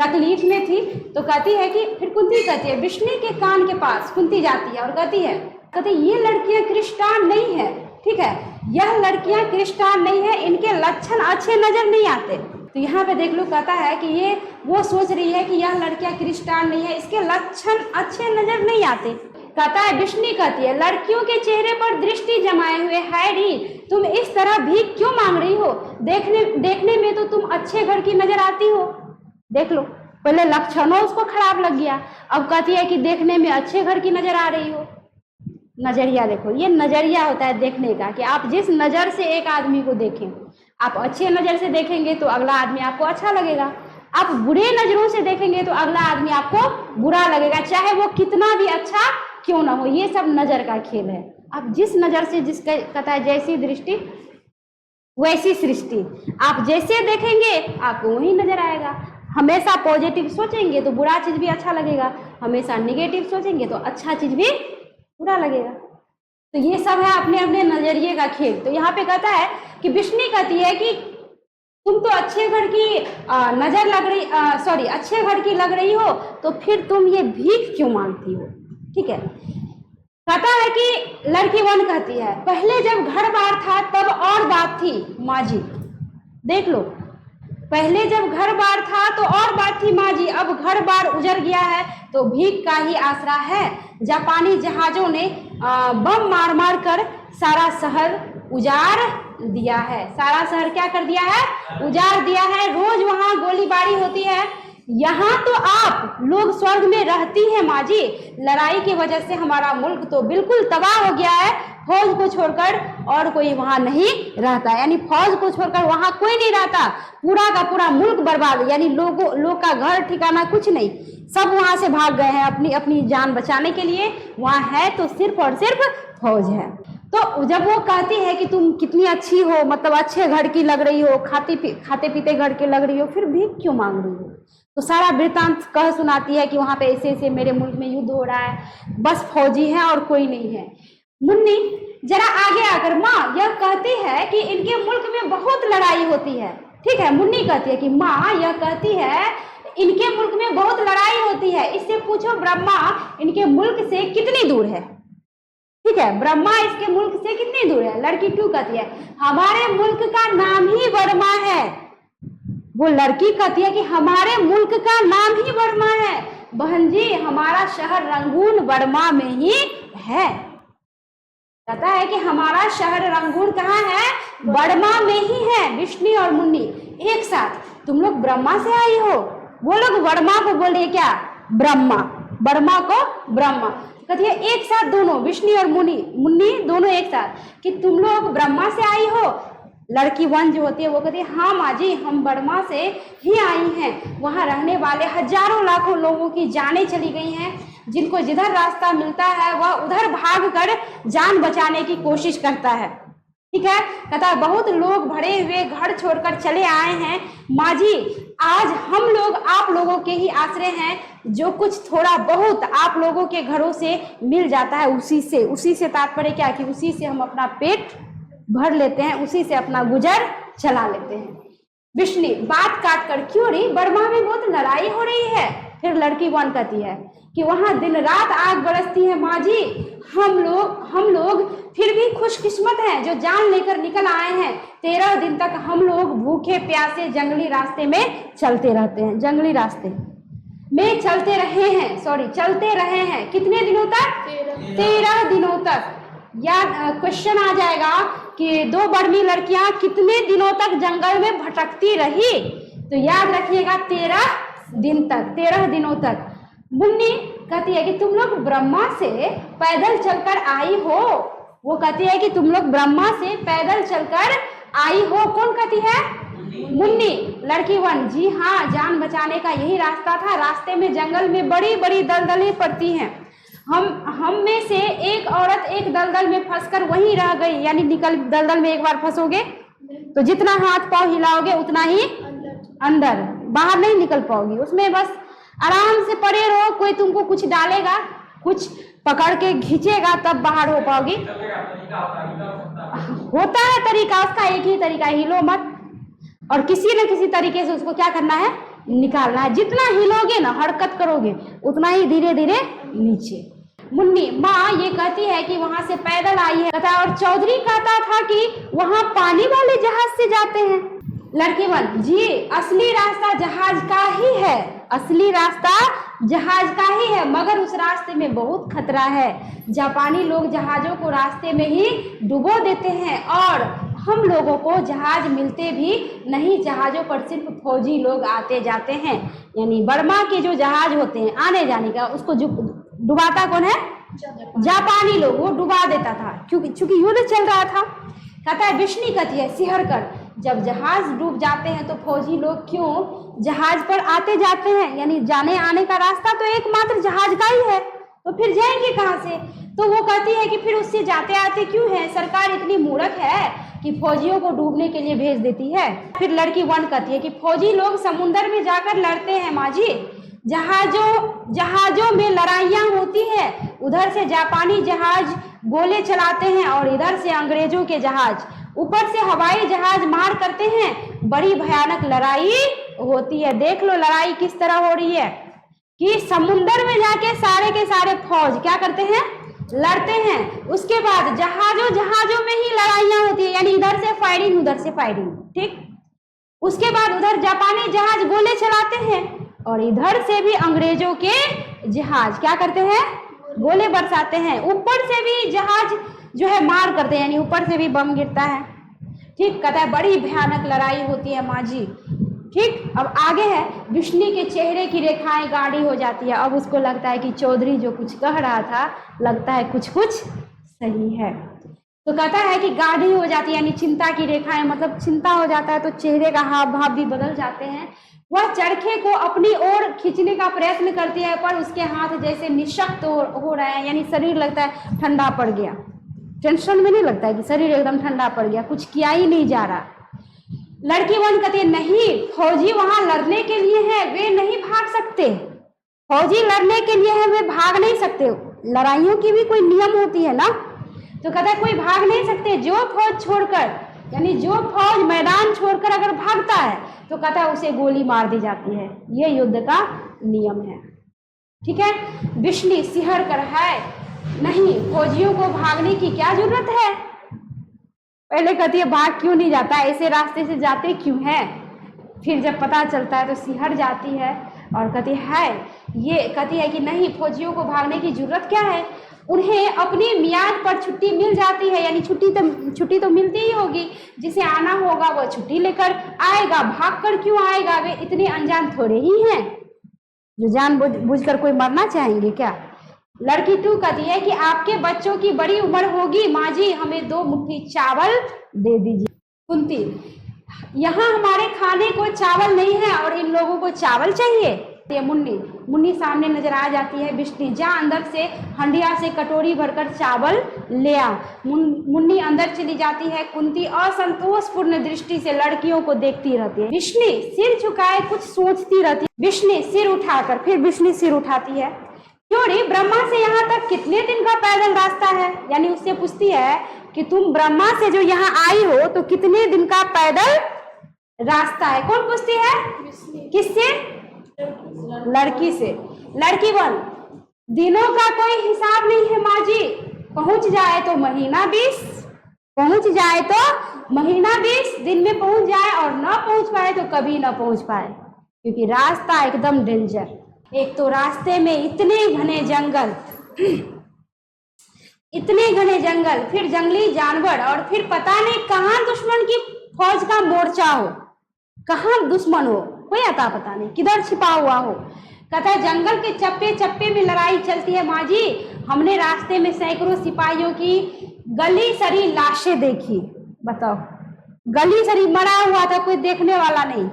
तकलीफ में थी। तो कहती है कि फिर कुंती कहती है, विष्णु के कान के पास कुंती जाती है और कहती है ये लड़कियां क्रिस्टान नहीं है, ठीक है, यह लड़कियां क्रिस्टान नहीं है, इनके लक्षण अच्छे नजर नहीं आते। तो यहाँ पे देख लो, कहता है कि ये वो सोच रही है कि यह लड़कियां क्रिस्टान नहीं है, इसके लक्षण अच्छे नजर नहीं आते। कहता है, विष्णु कहती है, लड़कियों के चेहरे पर दृष्टि जमाए हुए हैरी, तुम इस तरह भीख क्यों मांग रही हो? देखने में तो तुम अच्छे घर की नजर आती हो। देख लो, पहले लक्षणों उसको खराब लग गया, अब कहती है कि देखने में अच्छे घर की नजर आ रही हो। नजरिया देखो, ये नजरिया होता है देखने का, कि आप जिस नजर से एक आदमी को देखें। आप अच्छे नजर से देखेंगे तो अगला आदमी आपको अच्छा लगेगा, आप बुरे नजरों से देखेंगे तो अगला आदमी आपको बुरा लगेगा, चाहे वो कितना भी अच्छा क्यों ना हो। ये सब नजर का खेल है। आप जिस नजर से, जिसका कहता है जैसी दृष्टि वैसी सृष्टि, आप जैसे देखेंगे आपको वही नजर आएगा। हमेशा पॉजिटिव सोचेंगे तो बुरा चीज भी अच्छा लगेगा, हमेशा निगेटिव सोचेंगे तो अच्छा चीज भी बुरा लगेगा। तो ये सब है अपने अपने नजरिए का खेल। तो यहाँ पे कहता है कि विष्णु कहती है कि तुम तो अच्छे घर की नजर लग रही, सॉरी अच्छे घर की लग रही हो, तो फिर तुम ये भीख क्यों मांगती हो? ठीक है, कहता है कि लड़की 1 कहती है, पहले जब घर बार था तब और बात थी माँ जी। देख लो, पहले जब घर बार था तो और बात थी माँ जी, अब घर बार उजड़ गया है तो भीख का ही आसरा है। जापानी जहाजों ने बम मार मार कर सारा शहर उजाड़ दिया है। सारा शहर क्या कर दिया है? उजाड़ दिया है। रोज वहां गोलीबारी होती है। यहाँ तो आप लोग स्वर्ग में रहती है माँ जी, लड़ाई की वजह से हमारा मुल्क तो बिल्कुल तबाह हो गया है। फौज को छोड़कर और कोई वहां नहीं रहता, यानी फौज को छोड़कर वहां कोई नहीं रहता, पूरा का पूरा मुल्क बर्बाद, यानी लोग का घर ठिकाना कुछ नहीं, सब वहां से भाग गए हैं अपनी अपनी जान बचाने के लिए। वहां है तो सिर्फ और सिर्फ फौज है। तो जब वो कहती है कि तुम कितनी अच्छी हो, मतलब अच्छे घर की लग रही हो, खाते पीते घर की लग रही हो, फिर भीख क्यों मांग रही हो? तो सारा वृतांत कह सुनाती है कि वहां पे ऐसे ऐसे मेरे मुल्क में युद्ध हो रहा है, बस फौजी है और कोई नहीं है। मुन्नी जरा आगे आकर, माँ यह कहती है कि इनके मुल्क में बहुत लड़ाई होती है। ठीक है, मुन्नी कहती है कि माँ यह कहती है इनके मुल्क में बहुत लड़ाई होती है, इससे पूछो ब्रह्मा इनके मुल्क से कितनी दूर है। ठीक है, ब्रह्मा इसके मुल्क से कितनी दूर है। लड़की 2 कहती है, हमारे मुल्क का नाम ही बर्मा है। वो लड़की कहती है कि हमारे मुल्क का नाम ही बर्मा है। बहन जी, हमारा शहर रंगून बर्मा में ही है। कहता है कि हमारा शहर रंगून कहाँ है? बर्मा में ही है। विष्णु और मुन्नी एक साथ, तुम लोग ब्रह्मा से आई हो। वो लोग वर्मा को बोल रहे क्या? ब्रह्मा, बर्मा को ब्रह्मा। कहती है एक साथ दोनों, विष्णु और मुन्नी दोनों एक साथ, कि तुम लोग ब्रह्मा से आई हो। लड़की 1 जो होती है वो कहती है, हाँ माँ जी, हम बर्मा से ही आई हैं। वहाँ रहने वाले हजारों लाखों लोगों की जानें चली गई हैं। जिनको जिधर रास्ता मिलता है वह उधर भाग कर जान बचाने की कोशिश करता है। ठीक है, कहता है बहुत लोग भरे हुए घर छोड़कर चले आए हैं माँ जी। आज हम लोग आप लोगों के ही आश्रय हैं। जो कुछ थोड़ा बहुत आप लोगों के घरों से मिल जाता है उसी से तात्पर्य क्या, कि उसी से हम अपना पेट भर लेते हैं, उसी से अपना गुजर चला लेते हैं। विष्णु बात काट कर, क्यों रे, बर्मा में बहुत लड़ाई हो रही है। फिर लड़की 1 कहती है कि वहां दिन रात आग बरसती है माँ जी। हम लोग फिर भी खुशकिस्मत हैं जो जान लेकर निकल आए हैं। 13 दिन तक हम लोग भूखे प्यासे जंगली रास्ते में चलते रहते हैं, जंगली रास्ते में चलते रहे हैं। कितने दिनों तक? 13 दिनों तक। या क्वेश्चन आ जाएगा कि 2 बर्मी लड़कियां कितने दिनों तक जंगल में भटकती रही, तो याद रखिएगा 13 दिनों तक। मुन्नी कहती है कि तुम लोग ब्रह्मा से पैदल चलकर आई हो। वो कहती है कि तुम लोग ब्रह्मा से पैदल चलकर आई हो। कौन कहती है? मुन्नी। लड़की 1, जी हाँ, जान बचाने का यही रास्ता था। रास्ते में जंगल में बड़ी बड़ी दलदलें पड़ती हैं। हम में से एक औरत एक दलदल में फंसकर वहीं रह गई। यानी दलदल में एक बार फंसोगे तो जितना हाथ पांव हिलाओगे उतना ही अंदर, बाहर नहीं निकल पाओगी। उसमें बस आराम से पड़े रहो, कोई तुमको कुछ डालेगा, कुछ पकड़ के खींचेगा, तब बाहर हो पाओगी। होता है तरीका उसका, एक ही तरीका, हिलो मत, और किसी न किसी तरीके से उसको क्या करना है, निकालना है। जितना हिलोगे ना, हरकत करोगे, उतना ही धीरे धीरे नीचे। मुन्नी माँ ये कहती है कि वहां से पैदल आई है। कहता और चौधरी कहता था कि वहां पानी वाले जहाज से जाते हैं। लड़की 1, जी असली रास्ता जहाज का ही है। असली रास्ता जहाज का ही है, मगर उस रास्ते में बहुत खतरा है। जापानी लोग जहाजों को रास्ते में ही डुबो देते हैं और हम लोगों को जहाज मिलते भी नहीं। जहाजों पर सिर्फ फौजी लोग आते जाते हैं। यानी बर्मा के जो जहाज होते हैं आने जाने का, उसको जो डुबाता कौन है? जापानी लोग। वो डुबा देता था क्योंकि युद्ध चल रहा था। कहता है विष्णु कहती है सिहर कर, जब जहाज डूब जाते हैं तो फौजी लोग क्यों जहाज पर आते जाते हैं? यानी जाने आने का रास्ता तो एकमात्र जहाज का ही है, तो फिर जाएंगे कहाँ से? तो वो कहती है कि फिर उससे जाते आते क्यों है? सरकार इतनी मूर्ख है कि फौजियों को डूबने के लिए भेज देती है। फिर लड़की 1 कहती है कि फौजी लोग समुद्र में जाकर लड़ते हैं माँ जी, जहाजों में लड़ाइयाँ होती है। उधर से जापानी जहाज गोले चलाते हैं और इधर से अंग्रेजों के जहाज, ऊपर से हवाई जहाज मार करते हैं। बड़ी भयानक लड़ाई होती है। देख लो लड़ाई किस तरह हो रही है कि समुद्र में जाके सारे के सारे फौज क्या करते हैं? लड़ते हैं। उसके बाद जहाजों में ही लड़ाइयाँ होती है, यानी इधर से फायरिंग उधर से फायरिंग, ठीक। उसके बाद उधर जापानी जहाज गोले चलाते हैं और इधर से भी अंग्रेजों के जहाज क्या करते हैं? गोले बरसाते हैं। ऊपर से भी जहाज जो है मार करते हैं, यानी ऊपर से भी बम गिरता है, ठीक। कहता है बड़ी भयानक लड़ाई होती है माँ जी, ठीक। अब आगे है, विष्णु के चेहरे की रेखाएं गाढ़ी हो जाती है। अब उसको लगता है कि चौधरी जो कुछ कह रहा था लगता है कुछ सही है। तो कहता है कि गाढ़ी हो जाती है, यानी चिंता की रेखाएं, मतलब चिंता हो जाता है तो चेहरे का हाव भाव भी बदल जाते हैं। वह चरखे को अपनी ओर खींचने का प्रयत्न करती है पर उसके हाथ जैसे निशक्त हो रहे हैं, यानी शरीर लगता है ठंडा पड़ गया। टेंशन में नहीं लगता है कि शरीर एकदम ठंडा पड़ गया, कुछ किया ही नहीं जा रहा। लड़की 1 कहती है नहीं, फौजी वहां लड़ने के लिए है, वे नहीं भाग सकते। फौजी लड़ने के लिए है, वे भाग नहीं सकते। लड़ाइयों की भी कोई नियम होती है ना। तो कहता है कोई भाग नहीं सकते। जो फौज छोड़कर, यानी जो फौज मैदान छोड़कर अगर भागता है तो कहता है उसे गोली मार दी जाती है। ये युद्ध का नियम है, ठीक है। विष्णु सिहर कर है, नहीं, फौजियों को भागने की क्या जरूरत है? पहले कहती है भाग क्यों नहीं जाता, ऐसे रास्ते से जाते क्यों है? फिर जब पता चलता है तो सिहर जाती है और कहती है कि नहीं, फौजियों को भागने की जरूरत क्या है? उन्हें अपनी मियाद पर छुट्टी मिल जाती है, यानी छुट्टी तो मिलती ही होगी। जिसे आना होगा वो छुट्टी लेकर आएगा, भागकर क्यों आएगा? वे इतने अनजान थोड़े ही हैं जो जान बुझ कर कोई मरना चाहेंगे क्या? लड़की 2 कहती है कि आपके बच्चों की बड़ी उम्र होगी माँ जी, हमें 2 मुट्ठी चावल दे दीजिए। कुंती, यहाँ हमारे खाने को चावल नहीं है और इन लोगों को चावल चाहिए। ये मुन्नी सामने नजर आ जाती है। विष्णु जा अंदर से हंडिया से कटोरी भरकर चावल ले आ। मुन्नी अंदर चली जाती है। कुंती असंतोषपूर्ण दृष्टि से लड़कियों को देखती रहती है। विष्णु सिर झुकाए कुछ सोचती रहती है। विष्णु सिर उठाकर, फिर विष्णु सिर उठाती है। क्यों रे, ब्रह्मा से यहाँ तक कितने दिन का पैदल रास्ता है? यानी उससे पूछती है कि तुम ब्रह्मा से जो यहाँ आई हो तो कितने दिन का पैदल रास्ता है? कौन पूछती है? किससे? लड़की से। लड़की 1, दिनों का कोई हिसाब नहीं है माँ जी, पहुंच जाए तो महीना 20 दिन में पहुंच जाए और ना पहुंच पाए तो कभी ना पहुंच पाए, क्योंकि रास्ता एकदम डेंजर। एक तो रास्ते में इतने घने जंगल, फिर जंगली जानवर और फिर पता नहीं कहाँ दुश्मन की फौज का मोर्चा हो, कहाँ दुश्मन हो, कोई अता पता नहीं, किधर छिपा हुआ हो। कहता है जंगल के चप्पे चप्पे में लड़ाई चलती है माँ जी। हमने रास्ते में सैकड़ों सिपाहियों की गली सरी लाशें देखी। बताओ, गली सरी मरा हुआ था, कोई देखने वाला नहीं,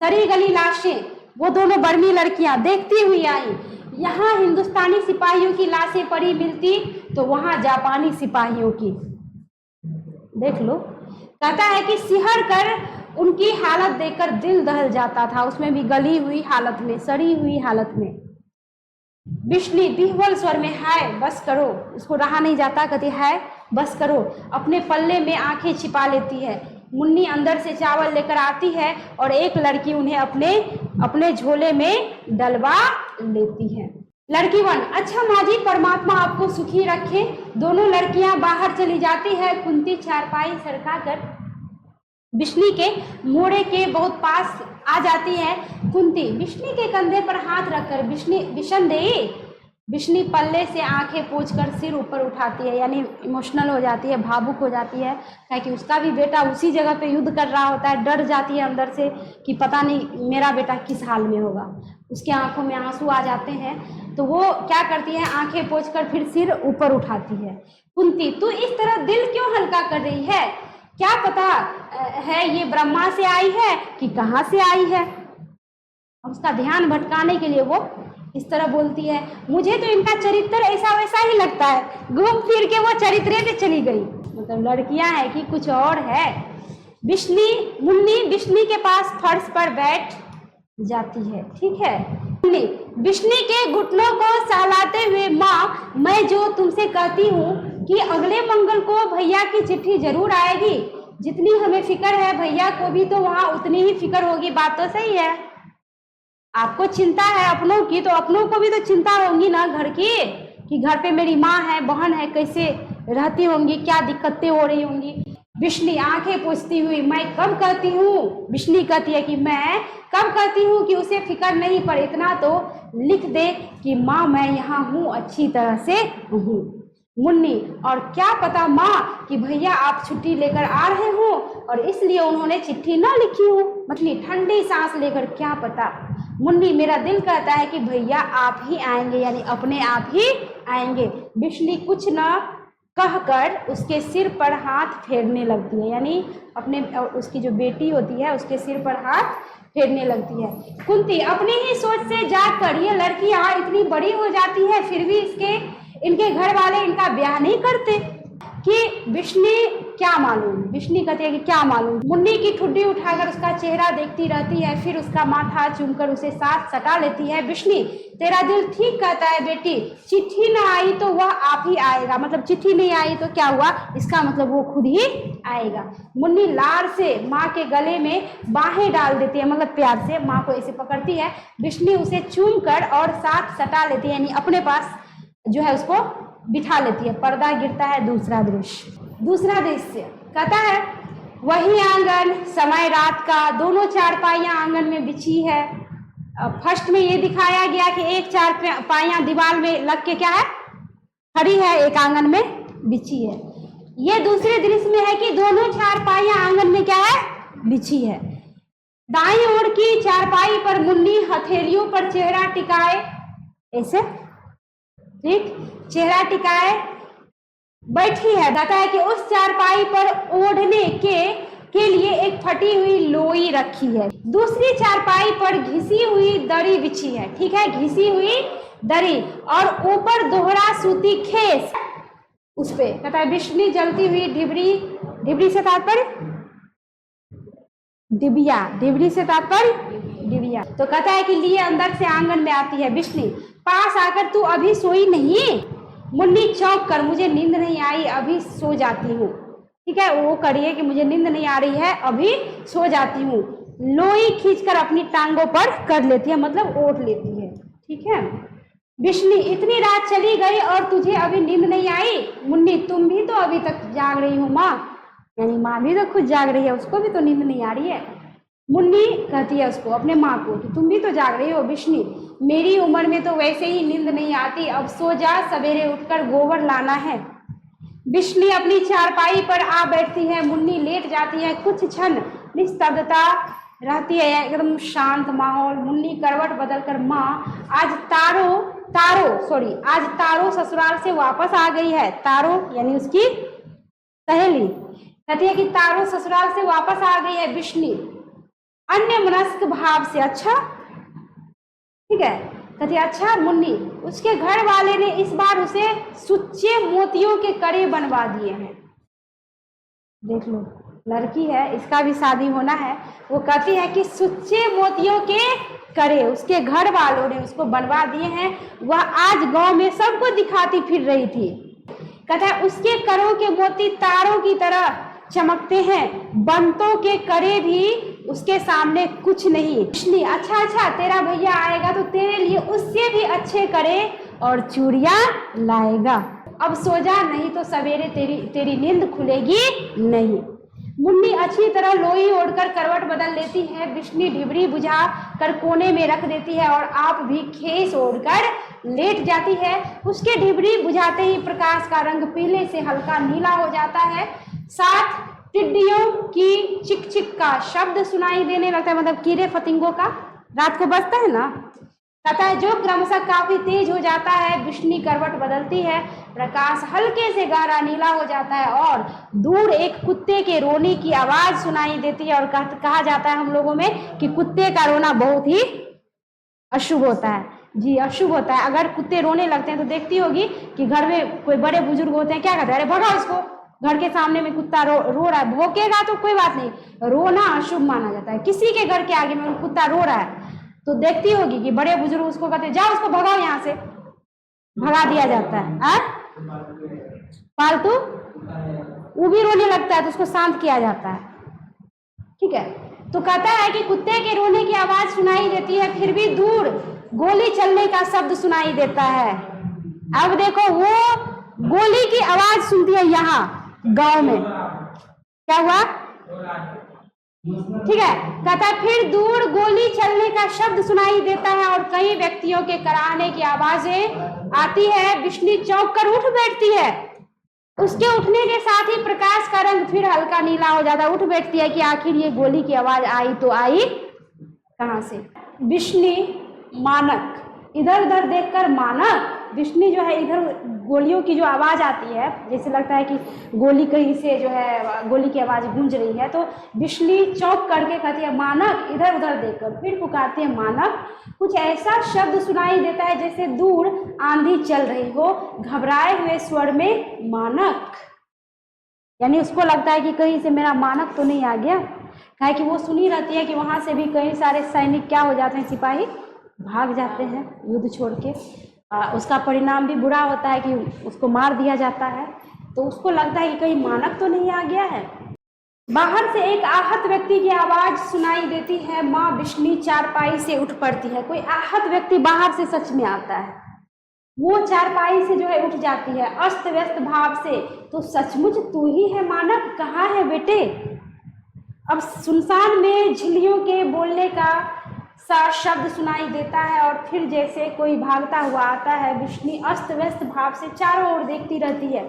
सरी गली लाशें। वो दोनों बर्मी लड़कियां देखती हुई आई। यहाँ हिंदुस्तानी सिपाहियों की लाशें पड़ी मिलती तो वहां जापानी सिपाहियों की, देख लो। कहता है कि सिहर कर उनकी हालत देखकर दिल दहल जाता था, उसमें भी गली हुई हालत में, सड़ी हुई हालत में। विष्णु बिहवल स्वर में, है बस करो, उसको रहा नहीं जाता। कहती है बस करो। अपने पल्ले में आंखें छिपा लेती है। मुन्नी अंदर से चावल लेकर आती है और एक लड़की उन्हें अपने झोले में डलवा लेती है। लड़की 1, अच्छा माँ जी, परमात्मा आपको सुखी रखे। दोनों लड़कियां बाहर चली जाती है। कुंती चारपाई सरका कर विष्णु के मोड़े के बहुत पास आ जाती है। कुंती विष्णु के कंधे पर हाथ रखकर विष्णु पल्ले से आंखें पोंछकर सिर ऊपर उठाती है, यानी इमोशनल हो जाती है, भावुक हो जाती है, क्योंकि उसका भी बेटा उसी जगह पे युद्ध कर रहा होता है। डर जाती है अंदर से कि पता नहीं मेरा बेटा किस हाल में होगा। उसके आंखों में आंसू आ जाते हैं, तो वो क्या करती है, आंखें पोंछकर फिर सिर ऊपर उठाती है। कुंती तू इस तरह दिल क्यों हल्का कर रही है? क्या पता है ये ब्रह्मा से आई है कि कहाँ से आई है? उसका ध्यान भटकाने के लिए वो इस तरह बोलती है। मुझे तो इनका चरित्र ऐसा वैसा ही लगता है। घूम फिर के वो चरित्र पे चली गई, मतलब लड़कियां हैं कि कुछ और है। मुन्नी विष्णु के पास फर्श पर बैठ जाती है। ठीक है, मुन्नी विष्णु के घुटनों को सहलाते हुए, माँ मैं जो तुमसे कहती हूँ कि अगले मंगल को भैया की चिट्ठी जरूर आएगी। जितनी हमें फिक्र है भैया को भी तो वहाँ उतनी ही फिक्र होगी। बात तो सही है, आपको चिंता है अपनों की, तो अपनों को भी तो चिंता होगी ना घर की, कि घर पे मेरी माँ है, बहन है, कैसे रहती होंगी, क्या दिक्कतें हो रही होंगी। विष्णु आंखें पूछती हुई, मैं कब कहती हूँ, विष्णु कहती है कि मैं कब कहती हूँ कि उसे फिक्र नहीं, पर इतना तो लिख दे कि माँ मैं यहाँ हूँ, अच्छी तरह से हूँ। मुन्नी और क्या पता माँ कि भैया आप छुट्टी लेकर आ रहे हो और इसलिए उन्होंने चिट्ठी ना लिखी हो। मतलब ठंडी सांस लेकर, क्या पता। मुन्नी मेरा दिल कहता है कि भैया आप ही आएंगे, यानी अपने आप ही आएंगे। विष्णु कुछ न कहकर उसके सिर पर हाथ फेरने लगती है, यानी अपने उसकी जो बेटी होती है उसके सिर पर हाथ फेरने लगती है। कुंती अपनी ही सोच से जाकर, ये लड़कियां इतनी बड़ी हो जाती है फिर भी इनके घर वाले इनका ब्याह नहीं करते कि विष्णु क्या मालूम। विष्णु कहते हैं कि क्या मालूम। मुन्नी की ठुड्डी उठाकर उसका चेहरा देखती रहती है, फिर उसका माथा चूमकर उसे साथ सटा लेती है। विष्णु तेरा दिल ठीक कहता है बेटी, चिट्ठी ना आई तो वह आप ही आएगा। मतलब चिट्ठी नहीं आई तो क्या हुआ, इसका मतलब वो खुद ही आएगा। मुन्नी लार से माँ के गले में बाहें डाल देती है, मतलब प्यार से माँ को ऐसे पकड़ती है। विष्णु उसे चूम कर और साथ सटा लेती है, यानी अपने पास जो है उसको बिठा लेती है। पर्दा गिरता है। दूसरा दृश्य कहता है, वही आंगन, समय रात का, दोनों चारपाइयां आंगन में बिछी है। फर्स्ट में ये दिखाया गया कि एक चारपाइयां दीवार में लग के क्या है, खड़ी है, एक आंगन में बिछी है। ये दूसरे दृश्य में है कि दोनों चारपाइयां आंगन में क्या है, बिछी है। दाईं ओर की चारपाई पर मुन्नी हथेलियों पर चेहरा टिकाए, ऐसे ठीक चेहरा टिकाए बैठी है। कहता है कि उस चारपाई पर ओढ़ने के लिए एक फटी हुई लोई रखी है। दूसरी चारपाई पर घिसी हुई दरी बिछी है। ठीक है, घिसी हुई दरी और ऊपर दोहरा सूती खेस उस पे। कहता है विष्णु जलती हुई डिबरी से तात्पर्य डिबिया, डिबरी से तात्पर्य डिबिया। तो कहता है कि लिए अंदर से आंगन में आती है। विष्णु पास आकर, तू अभी सोई नहीं? मुन्नी चौंक कर, मुझे नींद नहीं आई, अभी सो जाती हूँ। ठीक है, वो करिए कि मुझे नींद नहीं आ रही है, अभी सो जाती हूँ। लोई खींचकर अपनी टांगों पर कर लेती है, मतलब ओढ़ लेती है। ठीक है। विष्णु इतनी रात चली गई और तुझे अभी नींद नहीं आई? मुन्नी तुम भी तो अभी तक जाग रही हो माँ, यानी माँ भी तो खुद जाग रही है, उसको भी तो नींद नहीं आ रही है। मुन्नी कहती है उसको, अपने माँ को, कि तुम भी तो जाग रही हो। विष्णु मेरी उम्र में तो वैसे ही नींद नहीं आती, अब सो जा, सवेरे उठकर गोबर लाना है। विष्णु अपनी चारपाई पर आ बैठती है। मुन्नी लेट जाती है। कुछ क्षण निस्तब्धता रहती है, एकदम शांत माहौल। मुन्नी करवट बदलकर, माँ आज तारो ससुराल से वापस आ गई है। तारो यानी उसकी सहेली कहती है कि तारो ससुराल से वापस आ गई है। विष्णु अन्य मनस्क भाव से, अच्छा ठीक है, कहती है अच्छा। मुन्नी उसके घर वाले ने इस बार उसे सुच्चे मोतियों के कड़े बनवा दिए हैं। देख लो, लड़की है, इसका भी शादी होना है। वो कहती है कि सुच्चे मोतियों के कड़े उसके घर वालों ने उसको बनवा दिए हैं। वह आज गांव में सबको दिखाती फिर रही थी। कहता है उसके कड़ों के मोती तारों की तरह चमकते हैं, बंतों के कड़े भी उसके सामने कुछ नहीं। अच्छा, तेरा भैया आएगा तो तेरे लिए उससे भी अच्छे कड़े और चूड़ियां लाएगा। अब सो जा, नहीं तो सवेरे तेरी नींद खुलेगी नहीं। मुन्नी अच्छी तरह लोई ओढ़कर करवट बदल लेती है। बिश्नी ढिबरी बुझा कर कोने में रख देती है और आप भी खेस ओढ़कर लेट जाती है। उसके ढिबरी बुझाते ही प्रकाश का रंग पीले से हल्का नीला हो जाता है। साथ टिड्डियों की चिक चिक का शब्द सुनाई देने लगता है, मतलब कीड़े फतिंगों का रात को बजता है ना, कहता है, जो क्रमशः काफी तेज हो जाता है। बिश्नी करवट बदलती है, प्रकाश हल्के से गहरा नीला हो जाता है और दूर एक कुत्ते के रोने की आवाज सुनाई देती है। और कहा जाता है हम लोगों में कि कुत्ते का रोना बहुत ही अशुभ होता है। जी, अशुभ होता है। अगर कुत्ते रोने लगते हैं तो देखती होगी कि घर में कोई बड़े बुजुर्ग होते हैं, क्या कहते हैं, अरे भगाओ इसको, घर के सामने में कुत्ता रो रहा है, भौंकेगा तो कोई बात नहीं, रोना अशुभ माना जाता है। किसी के घर के आगे में कुत्ता रो रहा है तो देखती होगी कि बड़े बुजुर्ग उसको कहते हैं, जाओ उसको भगाओ, यहाँ से भगा दिया जाता है। फालतू वो भी रोने लगता है तो उसको शांत किया जाता है। ठीक है, तो कहता है कि कुत्ते के रोने की आवाज सुनाई देती है, फिर भी दूर गोली चलने का शब्द सुनाई देता है। अब देखो, वो गोली की आवाज सुनती है यहाँ गांव में, क्या हुआ, ठीक है। कहता है फिर दूर गोली चलने का शब्द सुनाई देता है और कई व्यक्तियों के कराहने की आवाजें आती है। बिश्नी चौंक कर उठ बैठती है। उसके उठने के साथ ही प्रकाश का रंग फिर हल्का नीला हो जाता है। उठ बैठती है कि आखिर ये गोली की आवाज आई तो आई कहां से। बिश्नी मानक इधर उधर देखकर, मानक बिश्नी जो है इधर गोलियों की जो आवाज आती है, जैसे लगता है कि गोली कहीं से जो है गोली की आवाज गूंज रही है, तो बिश्नी चौंक करके कहती है मानक, इधर उधर देखकर फिर पुकारती है मानक। कुछ ऐसा शब्द सुनाई देता है जैसे दूर आंधी चल रही हो, घबराए हुए स्वर में मानक, यानी उसको लगता है कि कहीं से मेरा मानक तो नहीं आ गया। काहे कि वो सुनी रहती है कि वहां से भी कई सारे सैनिक क्या हो जाते हैं, सिपाही भाग जाते हैं युद्ध छोड़ के। उसका परिणाम भी बुरा होता है कि उसको मार दिया जाता है, तो उसको लगता है कि कहीं मानक तो नहीं आ गया है। बाहर से एक आहत व्यक्ति की आवाज सुनाई देती है। माँ बिश्नी चारपाई से उठ पड़ती है। कोई आहत व्यक्ति बाहर से सच में आता है, वो चारपाई से जो है उठ जाती है अस्त व्यस्त भाव से। तो सचमुच तू ही है मानक, कहाँ है बेटे। अब सुनसान में झिल्लियों के बोलने का सा शब्द सुनाई देता है और फिर जैसे कोई भागता हुआ आता है। बिश्नी अस्त व्यस्त भाव से चारों ओर देखती रहती है।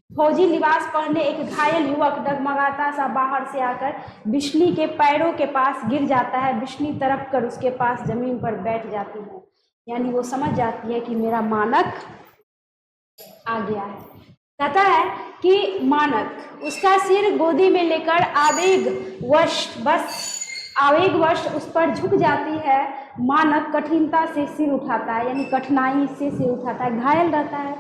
फौजी लिबास पहने एक घायल युवक डगमगाता सा बाहर से आकर बिश्नी के पैरों के पास गिर जाता है। बिश्नी तरफ कर उसके पास जमीन पर बैठ जाती है, यानी वो समझ जाती है कि मेरा मानक आ गया है। कहता है कि मानक उसका सिर गोदी में लेकर आवेगवश उस पर झुक जाती है। मानक कठिनता से सिर उठाता है, यानी कठिनाई से सिर उठाता है, घायल रहता है।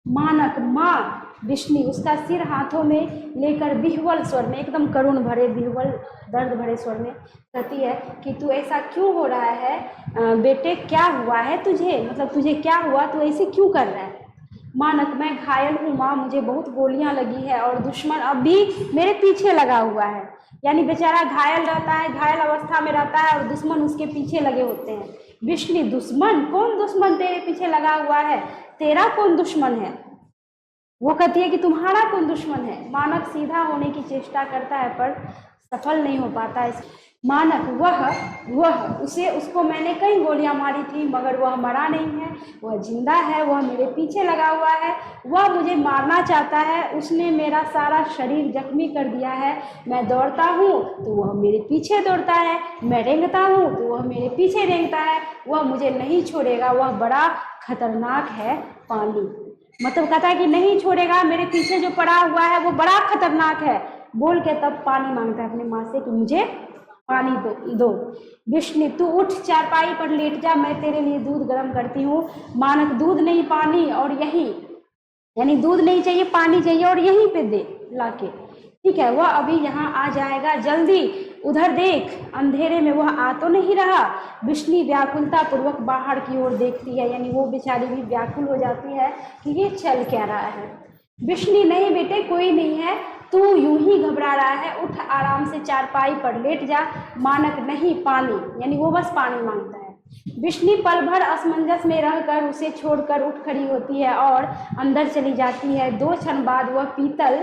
मानक, माँ बिश्नी उसका सिर हाथों में लेकर विह्वल स्वर में, एकदम करुण भरे विह्वल दर्द भरे स्वर में कहती है कि तू ऐसा क्यों हो रहा है बेटे, क्या हुआ है तुझे, मतलब तुझे क्या हुआ, तू ऐसे क्यों कर रहा है। मानक, मैं घायल हूँ माँ, मुझे बहुत गोलियां लगी है और दुश्मन अब भी मेरे पीछे लगा हुआ है। यानी बेचारा घायल रहता है, घायल अवस्था में रहता है और दुश्मन उसके पीछे लगे होते हैं। बिश्नी, दुश्मन? कौन दुश्मन तेरे पीछे लगा हुआ है, तेरा कौन दुश्मन है। वो कहती है कि तुम्हारा कौन दुश्मन है। मानक सीधा होने की चेष्टा करता है पर सफल नहीं हो पाता है। मानक, वह उसको मैंने कई गोलियां मारी थी मगर वह मरा नहीं है, वह जिंदा है, वह मेरे पीछे लगा हुआ है, वह मुझे मारना चाहता है, उसने मेरा सारा शरीर जख्मी कर दिया है। मैं दौड़ता हूँ तो वह मेरे पीछे दौड़ता है, मैं रेंगता हूँ तो वह मेरे पीछे रेंगता है, वह मुझे नहीं छोड़ेगा, वह बड़ा खतरनाक है पानी। मतलब कहता है कि नहीं छोड़ेगा, मेरे पीछे जो पड़ा हुआ है वो बड़ा खतरनाक है। बोल के तब पानी मांगता है अपनी माँ से कि मुझे पानी दो। बिश्नी, तू उठ, चारपाई पर लेट जा, मैं तेरे लिए दूध गर्म करती हूँ। मानक, दूध नहीं पानी, और यहीं, यानी दूध नहीं चाहिए, पानी चाहिए और यहीं पे दे लाके। ठीक है, वह अभी यहाँ आ जाएगा, जल्दी उधर देख, अंधेरे में वह आ तो नहीं रहा। बिश्नी व्याकुलता पूर्वक बाहर की ओर देखती है, यानी वो बेचारी भी व्याकुल हो जाती है कि ये चल क्या रहा है। बिश्नी, नहीं बेटे कोई नहीं है, तू यूं ही घबरा रहा है, उठ आराम से चारपाई पर लेट जा। मानक, नहीं पानी, यानी वो बस पानी मांगता है। बिश्नी पल भर असमंजस में रहकर उसे छोड़कर उठ खड़ी होती है और अंदर चली जाती है। 2 क्षण बाद वह पीतल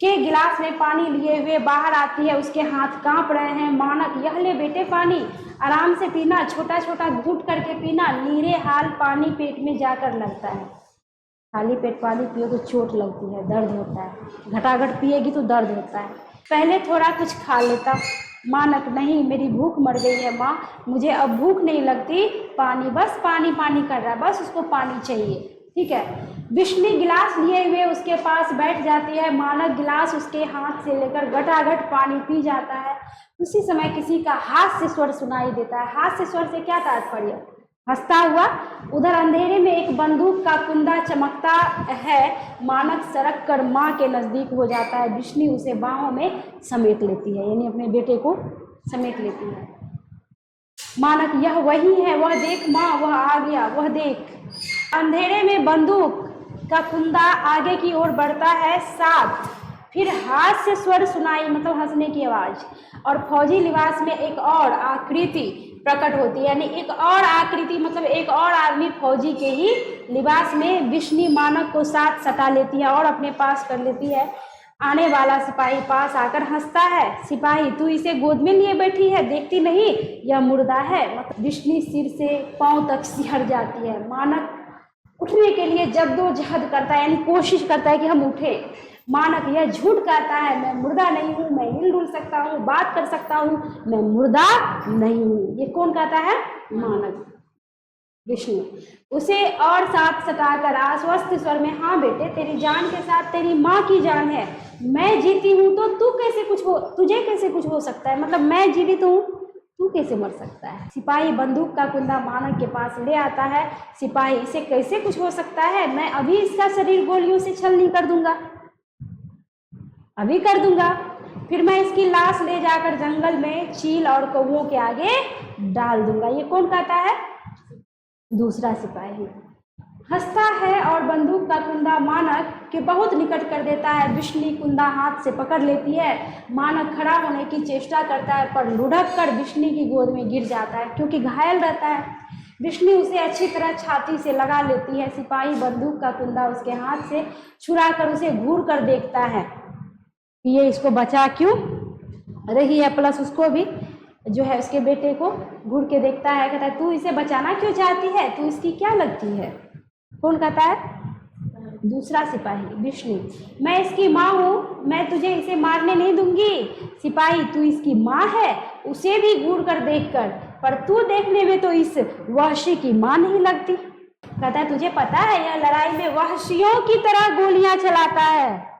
के गिलास में पानी लिए हुए बाहर आती है, उसके हाथ कांप रहे हैं। मानक, यह ले बेटे पानी, आराम से पीना, छोटा छोटा घूंट करके पीना, नीरे हाल पानी पेट में जाकर लगता है। खाली पेट पानी पियो तो चोट लगती है, दर्द होता है, घटाघट पिएगी तो दर्द होता है, पहले थोड़ा कुछ खा लेता। मानक, नहीं, मेरी भूख मर गई है माँ, मुझे अब भूख नहीं लगती, पानी, बस पानी पानी कर रहा है, बस उसको पानी चाहिए। ठीक है। विष्णु गिलास लिए हुए उसके पास बैठ जाती है। मानक गिलास उसके हाथ से लेकर घटाघट पानी पी जाता है। उसी समय किसी का हास्य स्वर सुनाई देता है। हास्य स्वर से क्या तात्पर्य? हंसता हुआ। उधर अंधेरे में एक बंदूक का कुंदा चमकता है। मानक सरक कर माँ के नजदीक हो जाता है। विष्णु उसे बाहों में समेट लेती है, यानी अपने बेटे को समेट लेती है। मानक, यह वही है, वह देख माँ, वह आ गया, वह देख। अंधेरे में बंदूक का कुंदा आगे की ओर बढ़ता है। साथ फिर हास्य स्वर सुनाई, मतलब हंसने की आवाज, और फौजी लिबास में एक और आकृति प्रकट होती है, यानी एक और आकृति, मतलब एक और आदमी फौजी के ही लिबास में विष्णु मानक को साथ सटा लेती है और अपने पास कर लेती है। आने वाला सिपाही पास आकर हंसता है। सिपाही, तू इसे गोद में लिए बैठी है, देखती नहीं यह मुर्दा है? मतलब विष्णु सिर से पांव तक सिहर जाती है। मानक उठने के लिए जद्दोजहद करता है, यानी कोशिश करता है कि हम उठे। मानक यह झूठ कहता है, मैं मुर्दा नहीं हूँ, मैं हिल-डुल सकता हूँ, बात कर सकता हूँ, मैं मुर्दा नहीं हूँ। ये कौन कहता है? मानक। विष्णु उसे और साथ सटाकर आश्वस्त स्वर में, हाँ बेटे, तेरी जान के साथ तेरी माँ की जान है। मैं जीती हूँ तो तुझे कैसे कुछ हो सकता है? मतलब मैं जीवित हूँ, तू कैसे मर सकता है? सिपाही बंदूक का कुंदा मानक के पास ले आता है। सिपाही, इसे कैसे कुछ हो सकता है? मैं अभी इसका शरीर गोलियों से छलनी कर दूंगा, अभी कर दूंगा। फिर मैं इसकी लाश ले जाकर जंगल में चील और कौवों के आगे डाल दूंगा। ये कौन कहता है? दूसरा सिपाही हंसता है और बंदूक का कुंदा मानक के बहुत निकट कर देता है। विष्णु कुंदा हाथ से पकड़ लेती है। मानक खड़ा होने की चेष्टा करता है, पर लुढ़क कर विष्णु की गोद में गिर जाता है, क्योंकि घायल रहता है। विष्णु उसे अच्छी तरह छाती से लगा लेती है। सिपाही बंदूक का कुंदा उसके हाथ से छुड़ा कर उसे घूर कर देखता है कि ये इसको बचा क्यों रही है, प्लस उसको भी जो है उसके बेटे को घूर के देखता है। कहता है, तू इसे बचाना क्यों चाहती है? तू इसकी क्या लगती है? कौन कहता है? दूसरा सिपाही विष्णु। मैं इसकी माँ हूँ, मैं तुझे इसे मारने नहीं दूंगी। सिपाही, तू इसकी माँ है? उसे भी घूर कर देखकर, पर तू देखने में तो इस वहशी की माँ नहीं लगती। कहता है, तुझे पता है यह लड़ाई में वहशियों की तरह गोलियां चलाता है,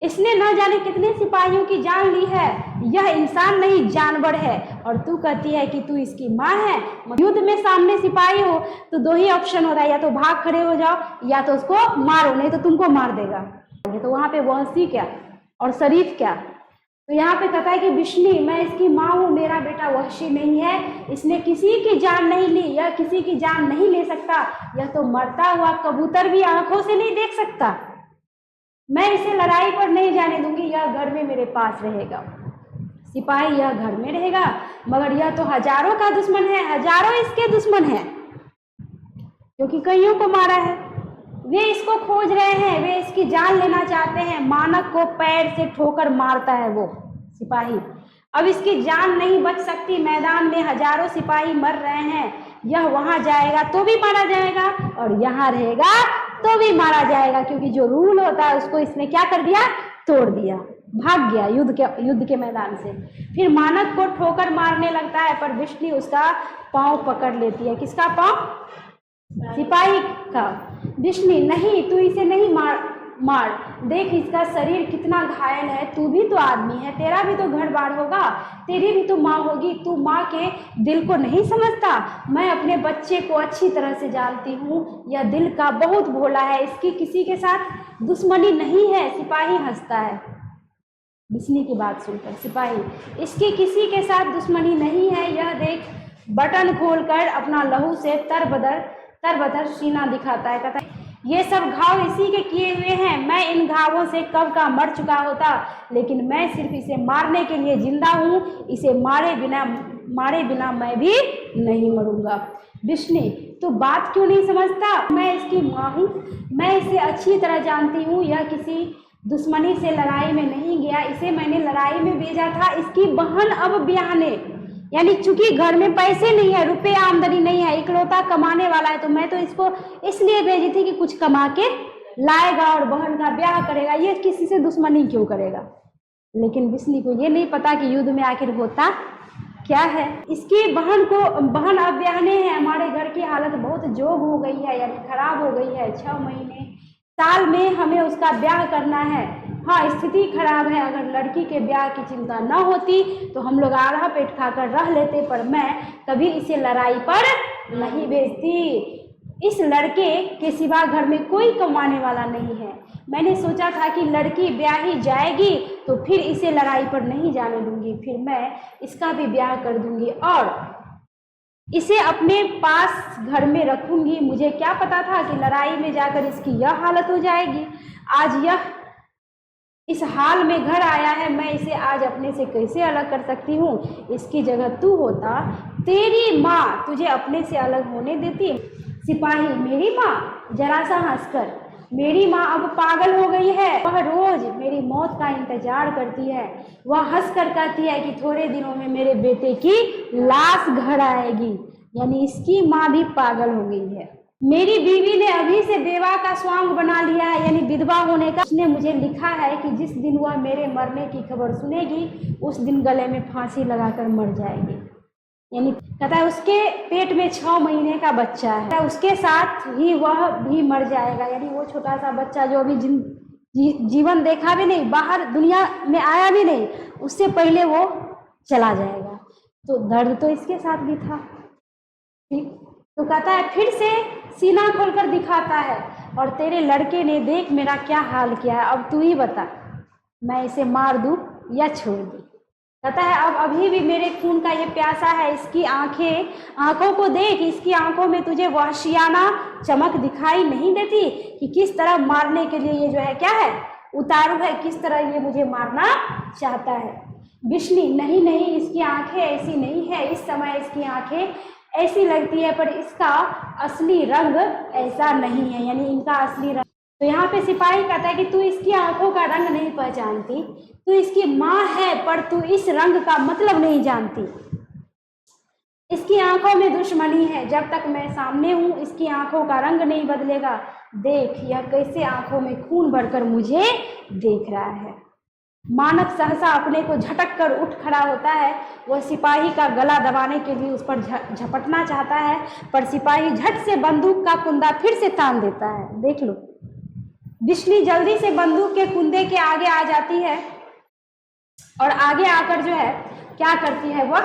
इसने न जाने कितने सिपाहियों की जान ली है। यह इंसान नहीं, जानवर है, और तू कहती है कि तू इसकी माँ है। युद्ध में सामने सिपाही हो तो दो ही ऑप्शन होता है, या तो भाग खड़े हो जाओ, या तो उसको मारो, नहीं तो तुमको मार देगा। तो वहां पे वहशी क्या और शरीफ क्या? तो यहाँ पे कहता है कि विष्णु, मैं इसकी माँ हूँ, मेरा बेटा वहशी नहीं है, इसने किसी की जान नहीं ली, यह किसी की जान नहीं ले सकता। यह तो मरता हुआ कबूतर भी आंखों से नहीं देख सकता। मैं इसे लड़ाई पर नहीं जाने दूंगी, यह घर में मेरे पास रहेगा। सिपाही, यह घर में रहेगा, मगर यह तो हजारों का दुश्मन है, हजारों इसके दुश्मन हैं, क्योंकि कईयों को मारा है। वे इसको खोज रहे हैं, वे इसकी जान लेना चाहते हैं। मानक को पैर से ठोकर मारता है वो सिपाही। अब इसकी जान नहीं बच सकती। मैदान में हजारों सिपाही मर रहे हैं। यह वहां जाएगा तो भी मारा जाएगा, और यहाँ रहेगा तो भी मारा जाएगा, क्योंकि जो रूल होता है उसको इसने क्या कर दिया? तोड़ दिया, भाग गया युद्ध के मैदान से। फिर मानक को ठोकर मारने लगता है, पर विष्णु उसका पांव पकड़ लेती है। किसका पांव? सिपाही का। विष्णु, नहीं, तू इसे नहीं मार, देख इसका शरीर कितना घायल है, तू भी तो आदमी है, तेरा भी तो घर बार होगा, तेरी भी तो माँ होगी, तू माँ के दिल को नहीं समझता? मैं अपने बच्चे को अच्छी तरह से जानती हूँ, यह दिल का बहुत भोला है, इसकी किसी के साथ दुश्मनी नहीं है। सिपाही हंसता है विष्णु की बात सुनकर। सिपाही, इसकी किसी के साथ दुश्मनी नहीं है, यह देख। बटन खोलकर अपना लहू से तरबतर सीना दिखाता है। कहता है, ये सब घाव इसी के किए हुए हैं, मैं इन घावों से कब का मर चुका होता, लेकिन मैं सिर्फ इसे मारने के लिए जिंदा हूँ, इसे मारे बिना मैं भी नहीं मरूंगा। विष्णु, तू बात क्यों नहीं समझता? मैं इसकी माँ हूँ, मैं इसे अच्छी तरह जानती हूँ, यह किसी दुश्मनी से लड़ाई में नहीं गया, इसे मैंने लड़ाई में भेजा था इसकी बहन अब ब्याहने। यानी चूंकि घर में पैसे नहीं है, रुपये आमदनी नहीं है, इकलौता कमाने वाला है, तो मैं तो इसको इसलिए भेजी थी कि कुछ कमा के लाएगा और बहन का ब्याह करेगा, ये किसी से दुश्मनी क्यों करेगा। लेकिन बिस्ली को ये नहीं पता कि युद्ध में आखिर होता क्या है। इसकी बहन अब ब्याहने हैं। हमारे घर की हालत बहुत जोग हो गई है, यानी खराब हो गई है। 6 महीने साल में हमें उसका ब्याह करना है। हाँ, स्थिति खराब है। अगर लड़की के ब्याह की चिंता न होती तो हम लोग आधा पेट खाकर रह लेते, पर मैं कभी इसे लड़ाई पर नहीं भेजती। इस लड़के के सिवा घर में कोई कमाने वाला नहीं है। मैंने सोचा था कि लड़की ब्याही जाएगी तो फिर इसे लड़ाई पर नहीं जाने दूंगी, फिर मैं इसका भी ब्याह कर दूंगी और इसे अपने पास घर में रखूंगी। मुझे क्या पता था कि लड़ाई में जाकर इसकी यह हालत हो जाएगी। आज यह इस हाल में घर आया है, मैं इसे आज अपने से कैसे अलग कर सकती हूँ। इसकी जगह तू होता, तेरी माँ तुझे अपने से अलग होने देती। सिपाही, मेरी माँ? जरा सा हंसकर, मेरी माँ अब पागल हो गई है, वह रोज मेरी मौत का इंतजार करती है। वह हंसकर कहती है कि थोड़े दिनों में मेरे बेटे की लाश घर आएगी। यानी इसकी माँ भी पागल हो गई है। मेरी बीवी ने अभी से बेवा का स्वांग बना लिया है, यानी विधवा होने का। उसने मुझे लिखा है कि जिस दिन वह मेरे मरने की खबर सुनेगी उस दिन गले में फांसी लगाकर मर जाएगी। यानी कहता है उसके पेट में 6 महीने का बच्चा है, उसके साथ ही वह भी मर जाएगा। यानी वो छोटा सा बच्चा जो अभी जीवन देखा भी नहीं, बाहर दुनिया में आया भी नहीं, उससे पहले वो चला जाएगा। तो दर्द तो इसके साथ भी था। ठीक, तो कहता है फिर से सीना खोलकर दिखाता है, और तेरे लड़के ने देख मेरा क्या हाल किया है, अब तू ही बता, मैं इसे मार दूं या छोड़ दूं। कहता है अब अभी भी मेरे खून का ये प्यासा है, इसकी आंखों को देख, इसकी आंखों में तुझे वहशियाना चमक दिखाई नहीं देती कि किस तरह मारने के लिए ये जो है क्या है, उतारू है, किस तरह ये मुझे मारना चाहता है। बिस्ली, नहीं नहीं, इसकी आंखें ऐसी नहीं है, इस समय इसकी आंखें ऐसी लगती है, पर इसका असली रंग ऐसा नहीं है। यानी इनका असली रंग। तो यहाँ पे सिपाही कहता है कि तू इसकी आंखों का रंग नहीं पहचानती, तू इसकी माँ है, पर तू इस रंग का मतलब नहीं जानती। इसकी आंखों में दुश्मनी है, जब तक मैं सामने हूँ इसकी आंखों का रंग नहीं बदलेगा। देख यह कैसे आंखों में खून भरकर मुझे देख रहा है। मानक सहसा अपने को झटक कर उठ खड़ा होता है। वह सिपाही का गला दबाने के लिए उस पर झपटना चाहता है, पर सिपाही झट से बंदूक का कुंदा फिर से तान देता है। देख लो, बिस्ली जल्दी से बंदूक के कुंदे के आगे आ जाती है और आगे आकर जो है क्या करती है, वह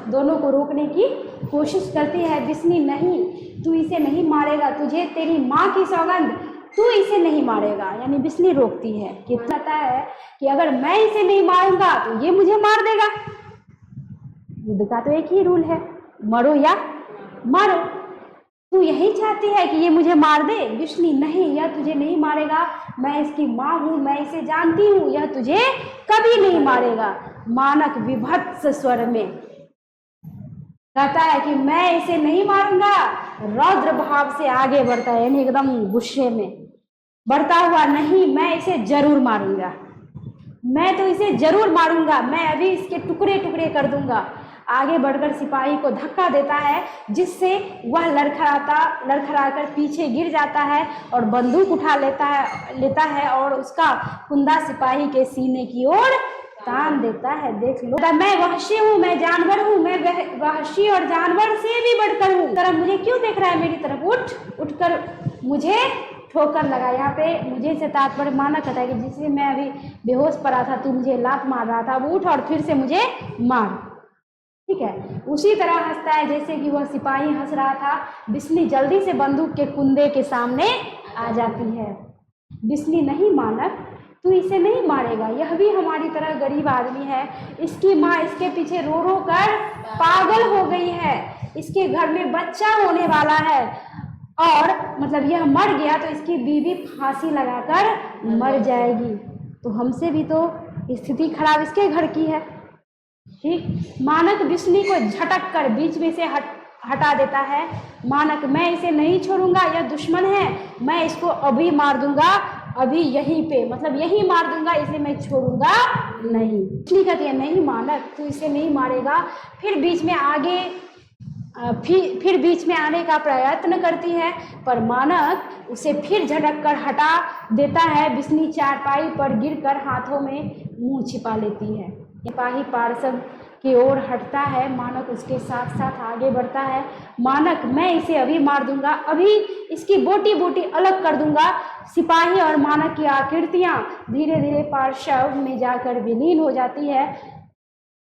दोनों को रोकने की कोशिश करती है। बिस्ली, नहीं, तू इसे नहीं मारेगा, तुझे तेरी माँ की सौगंध, तू इसे नहीं मारेगा। यानी बिस्ली रोकती है। कहता है कि अगर मैं इसे नहीं मारूंगा तो ये मुझे मार देगा। युद्ध का तो एक ही रूल है, मरो या मारो। तू यही चाहती है कि ये मुझे मार दे? बिस्ली, नहीं, यह तुझे नहीं मारेगा, मैं इसकी माँ हूँ, मैं इसे जानती हूँ, यह तुझे कभी नहीं मारेगा। मानक विभत्स स्वर में कहता है कि मैं इसे नहीं मारूंगा। रौद्र भाव से आगे बढ़ता है, यानी एकदम गुस्से में बढ़ता हुआ, नहीं, मैं इसे जरूर मारूंगा, मैं तो इसे जरूर मारूंगा, मैं अभी इसके टुकड़े टुकड़े कर दूंगा। आगे बढ़कर सिपाही को धक्का देता है, जिससे वह लड़खड़ाकर पीछे गिर जाता है और बंदूक उठा लेता है और उसका कुंदा सिपाही के सीने की ओर तान देता है। देख लो, मैं वहशी हूँ, मैं जानवर हूँ, मैं वहशी और जानवर से भी बढ़कर हूँ। तरफ मुझे क्यों देख रहा है मेरी तरफ? उठकर मुझे ठोकर लगा। यहाँ पे मुझे से तात्पर्य माना कहता है कि जिससे मैं अभी बेहोश पड़ा था, तू मुझे लात मार रहा था, वो उठ और फिर से मुझे मार। ठीक है, उसी तरह हंसता है जैसे कि वह सिपाही हंस रहा था। बिस्ली जल्दी से बंदूक के कुंदे के सामने आ जाती है। बिस्ली, नहीं मानक, तू इसे नहीं मारेगा, यह भी हमारी तरह गरीब आदमी है, इसकी माँ इसके पीछे रो रो कर पागल हो गई है, इसके घर में बच्चा होने वाला है, और मतलब यह मर गया तो इसकी बीवी फांसी लगाकर मर जाएगी। तो हमसे भी तो स्थिति खराब इसके घर की है। ठीक, मानक बिस्ली को झटक कर बीच में से हटा देता है। मानक, मैं इसे नहीं छोड़ूंगा, यह दुश्मन है, मैं इसको अभी मार दूंगा, अभी यहीं पे, मतलब यहीं मार दूंगा, इसे मैं छोड़ूंगा नहीं। बिजली कहती है नहीं मानक तू इसे नहीं मारेगा। फिर बीच में आगे फिर बीच में आने का प्रयत्न करती है, पर मानक उसे फिर झटक कर हटा देता है। बिस्नी चारपाई पर गिरकर हाथों में मुंह छिपा लेती है। सिपाही पार्षद की ओर हटता है, मानक उसके साथ साथ आगे बढ़ता है। मानक मैं इसे अभी मार दूंगा, अभी इसकी बोटी बोटी अलग कर दूंगा। सिपाही और मानक की आकृतियां धीरे धीरे पार्श्व में जाकर विलीन हो जाती है।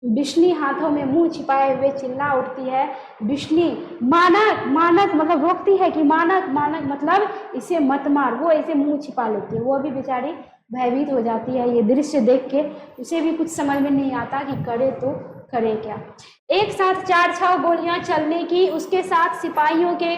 बिस्नी हाथों में मुंह छिपाए हुए चिल्ला उठती है, बिस्नी मानक मानक, मतलब रोकती है कि मानक मानक मतलब इसे मत मार। वो ऐसे मुंह छिपा लेती है, वो भी बेचारी भयभीत हो जाती है। ये दृश्य देख के उसे भी कुछ समझ में नहीं आता कि करे तो करे क्या। एक साथ 4-6 गोलियां चलने की, उसके साथ सिपाहियों के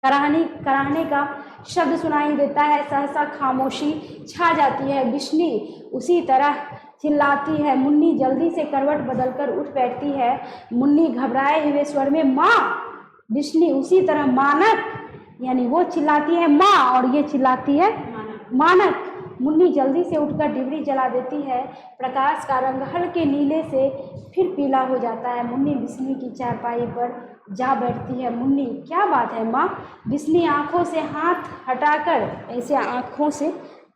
कराहने का शब्द सुनाई देता है। सहसा खामोशी छा जाती है। बिस्नी उसी तरह चिल्लाती है। मुन्नी जल्दी से करवट बदलकर उठ बैठती है। मुन्नी घबराए हुए स्वर में माँ। बिस्नी उसी तरह मानक, यानी वो चिल्लाती है माँ और ये चिल्लाती है मानक। मुन्नी जल्दी से उठकर डिबरी जला देती है। प्रकाश का रंग हल्के नीले से फिर पीला हो जाता है। मुन्नी बिस्नी की चारपाई पर जा बैठती है। मुन्नी क्या बात है माँ? बिस्नी आंखों से हाथ हटाकर, ऐसे आंखों से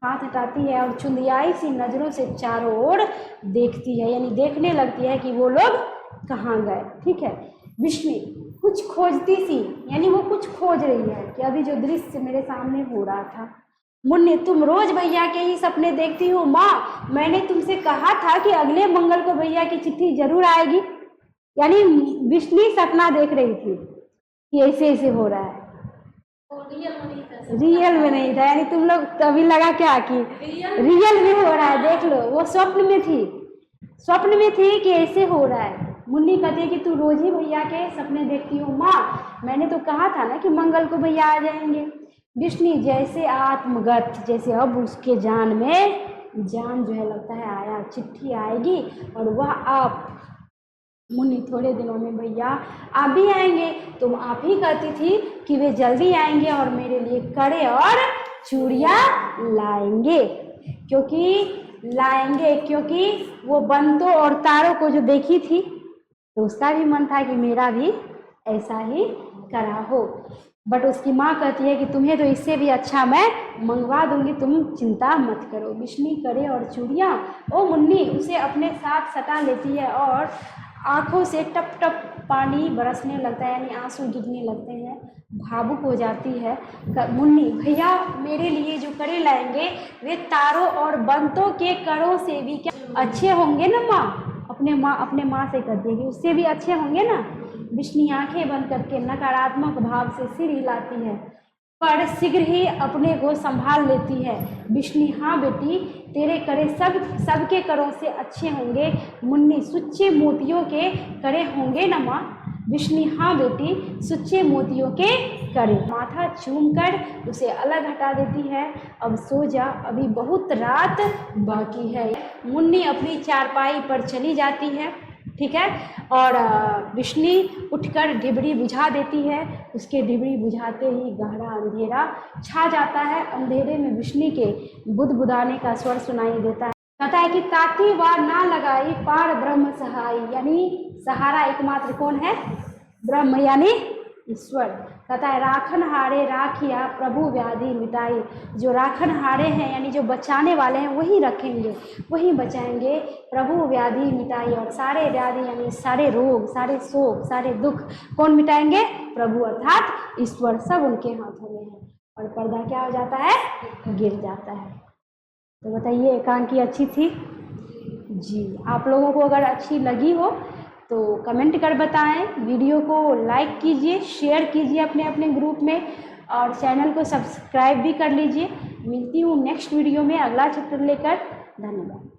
हाथ हटाती है और चुंदियाई सी नजरों से चारों ओर देखती है, यानी देखने लगती है कि वो लोग कहाँ गए। ठीक है, बिस्नी कुछ खोजती सी, यानी वो कुछ खोज रही है कि अभी जो दृश्य मेरे सामने हो रहा था। मुन्नी तुम रोज भैया के ही सपने देखती हो माँ, मैंने तुमसे कहा था कि अगले मंगल को भैया की चिट्ठी जरूर आएगी। यानी बिस्नी सपना देख रही थी कि ऐसे ऐसे हो रहा है, रियल में नहीं था। यानी तुम लोग तभी लगा क्या कि रियल में हो रहा है, देख लो वो स्वप्न में थी, स्वप्न में थी कि ऐसे हो रहा है। मुन्नी कहती है कि तू रोज ही भैया के सपने देखती हो माँ, मैंने तो कहा था ना कि मंगल को भैया आ जाएंगे। बिस्नी जैसे आत्मगत, जैसे अब उसके जान में जान जो है लगता है आया, चिट्ठी आएगी और वह आप मुन्नी थोड़े दिनों में भैया आप भी आएंगे। तुम आप ही कहती थी कि वे जल्दी आएंगे और मेरे लिए कड़े और चूड़ियाँ लाएंगे, क्योंकि वो बंतों और तारों को जो देखी थी तो उसका भी मन था कि मेरा भी ऐसा ही करा हो। बट उसकी माँ कहती है कि तुम्हें तो इससे भी अच्छा मैं मंगवा दूंगी, तुम चिंता मत करो। बिस्नी कड़े और चूड़ियाँ, ओ मुन्नी उसे अपने साथ सटा लेती है और आंखों से टप टप पानी बरसने लगता है, यानी आंसू गिरने लगते हैं, भावुक हो जाती है। मुन्नी भैया मेरे लिए जो कड़े लाएंगे वे तारों और बंतों के कड़ों से भी क्या अच्छे होंगे ना माँ? अपने माँ से कहती है कि उससे भी अच्छे होंगे ना। बिस्नी आंखें बंद करके नकारात्मक भाव से सिर हिलाती है, पर शीघ्र ही अपने को संभाल लेती है। बिस्नी हाँ बेटी, तेरे कड़े सबके कड़ों से अच्छे होंगे। मुन्नी सुच्चे मोतियों के कड़े होंगे ना माँ? बिस्नी हाँ बेटी, सुच्चे मोतियों के कड़े। माथा चूमकर उसे अलग हटा देती है। अब सो जा, अभी बहुत रात बाकी है। मुन्नी अपनी चारपाई पर चली जाती है, ठीक है, और बिस्नी उठकर डिबरी बुझा देती है। उसके डिबरी बुझाते ही गहरा अंधेरा छा जाता है। अंधेरे में बिस्नी के बुदबुदाने का स्वर सुनाई देता है। कहता है कि ताती वा ना लगाई पार ब्रह्म सहाय, यानी सहारा एकमात्र कौन है? ब्रह्म यानी ईश्वर। कहता है राखन हारे राखिया प्रभु व्याधि मिटाई, जो राखन हारे हैं यानी जो बचाने वाले हैं वही रखेंगे, वही बचाएंगे। प्रभु व्याधि मिटाई, और सारे व्याधि यानी सारे रोग, सारे शोक, सारे दुख कौन मिटाएंगे? प्रभु अर्थात ईश्वर। सब उनके हाथों में है। और पर्दा क्या हो जाता है? गिर जाता है। तो बताइए एकांकी अच्छी थी जी। आप लोगों को अगर अच्छी लगी हो तो कमेंट कर बताएं, वीडियो को लाइक कीजिए, शेयर कीजिए अपने अपने ग्रुप में, और चैनल को सब्सक्राइब भी कर लीजिए। मिलती हूँ नेक्स्ट वीडियो में अगला चैप्टर लेकर। धन्यवाद।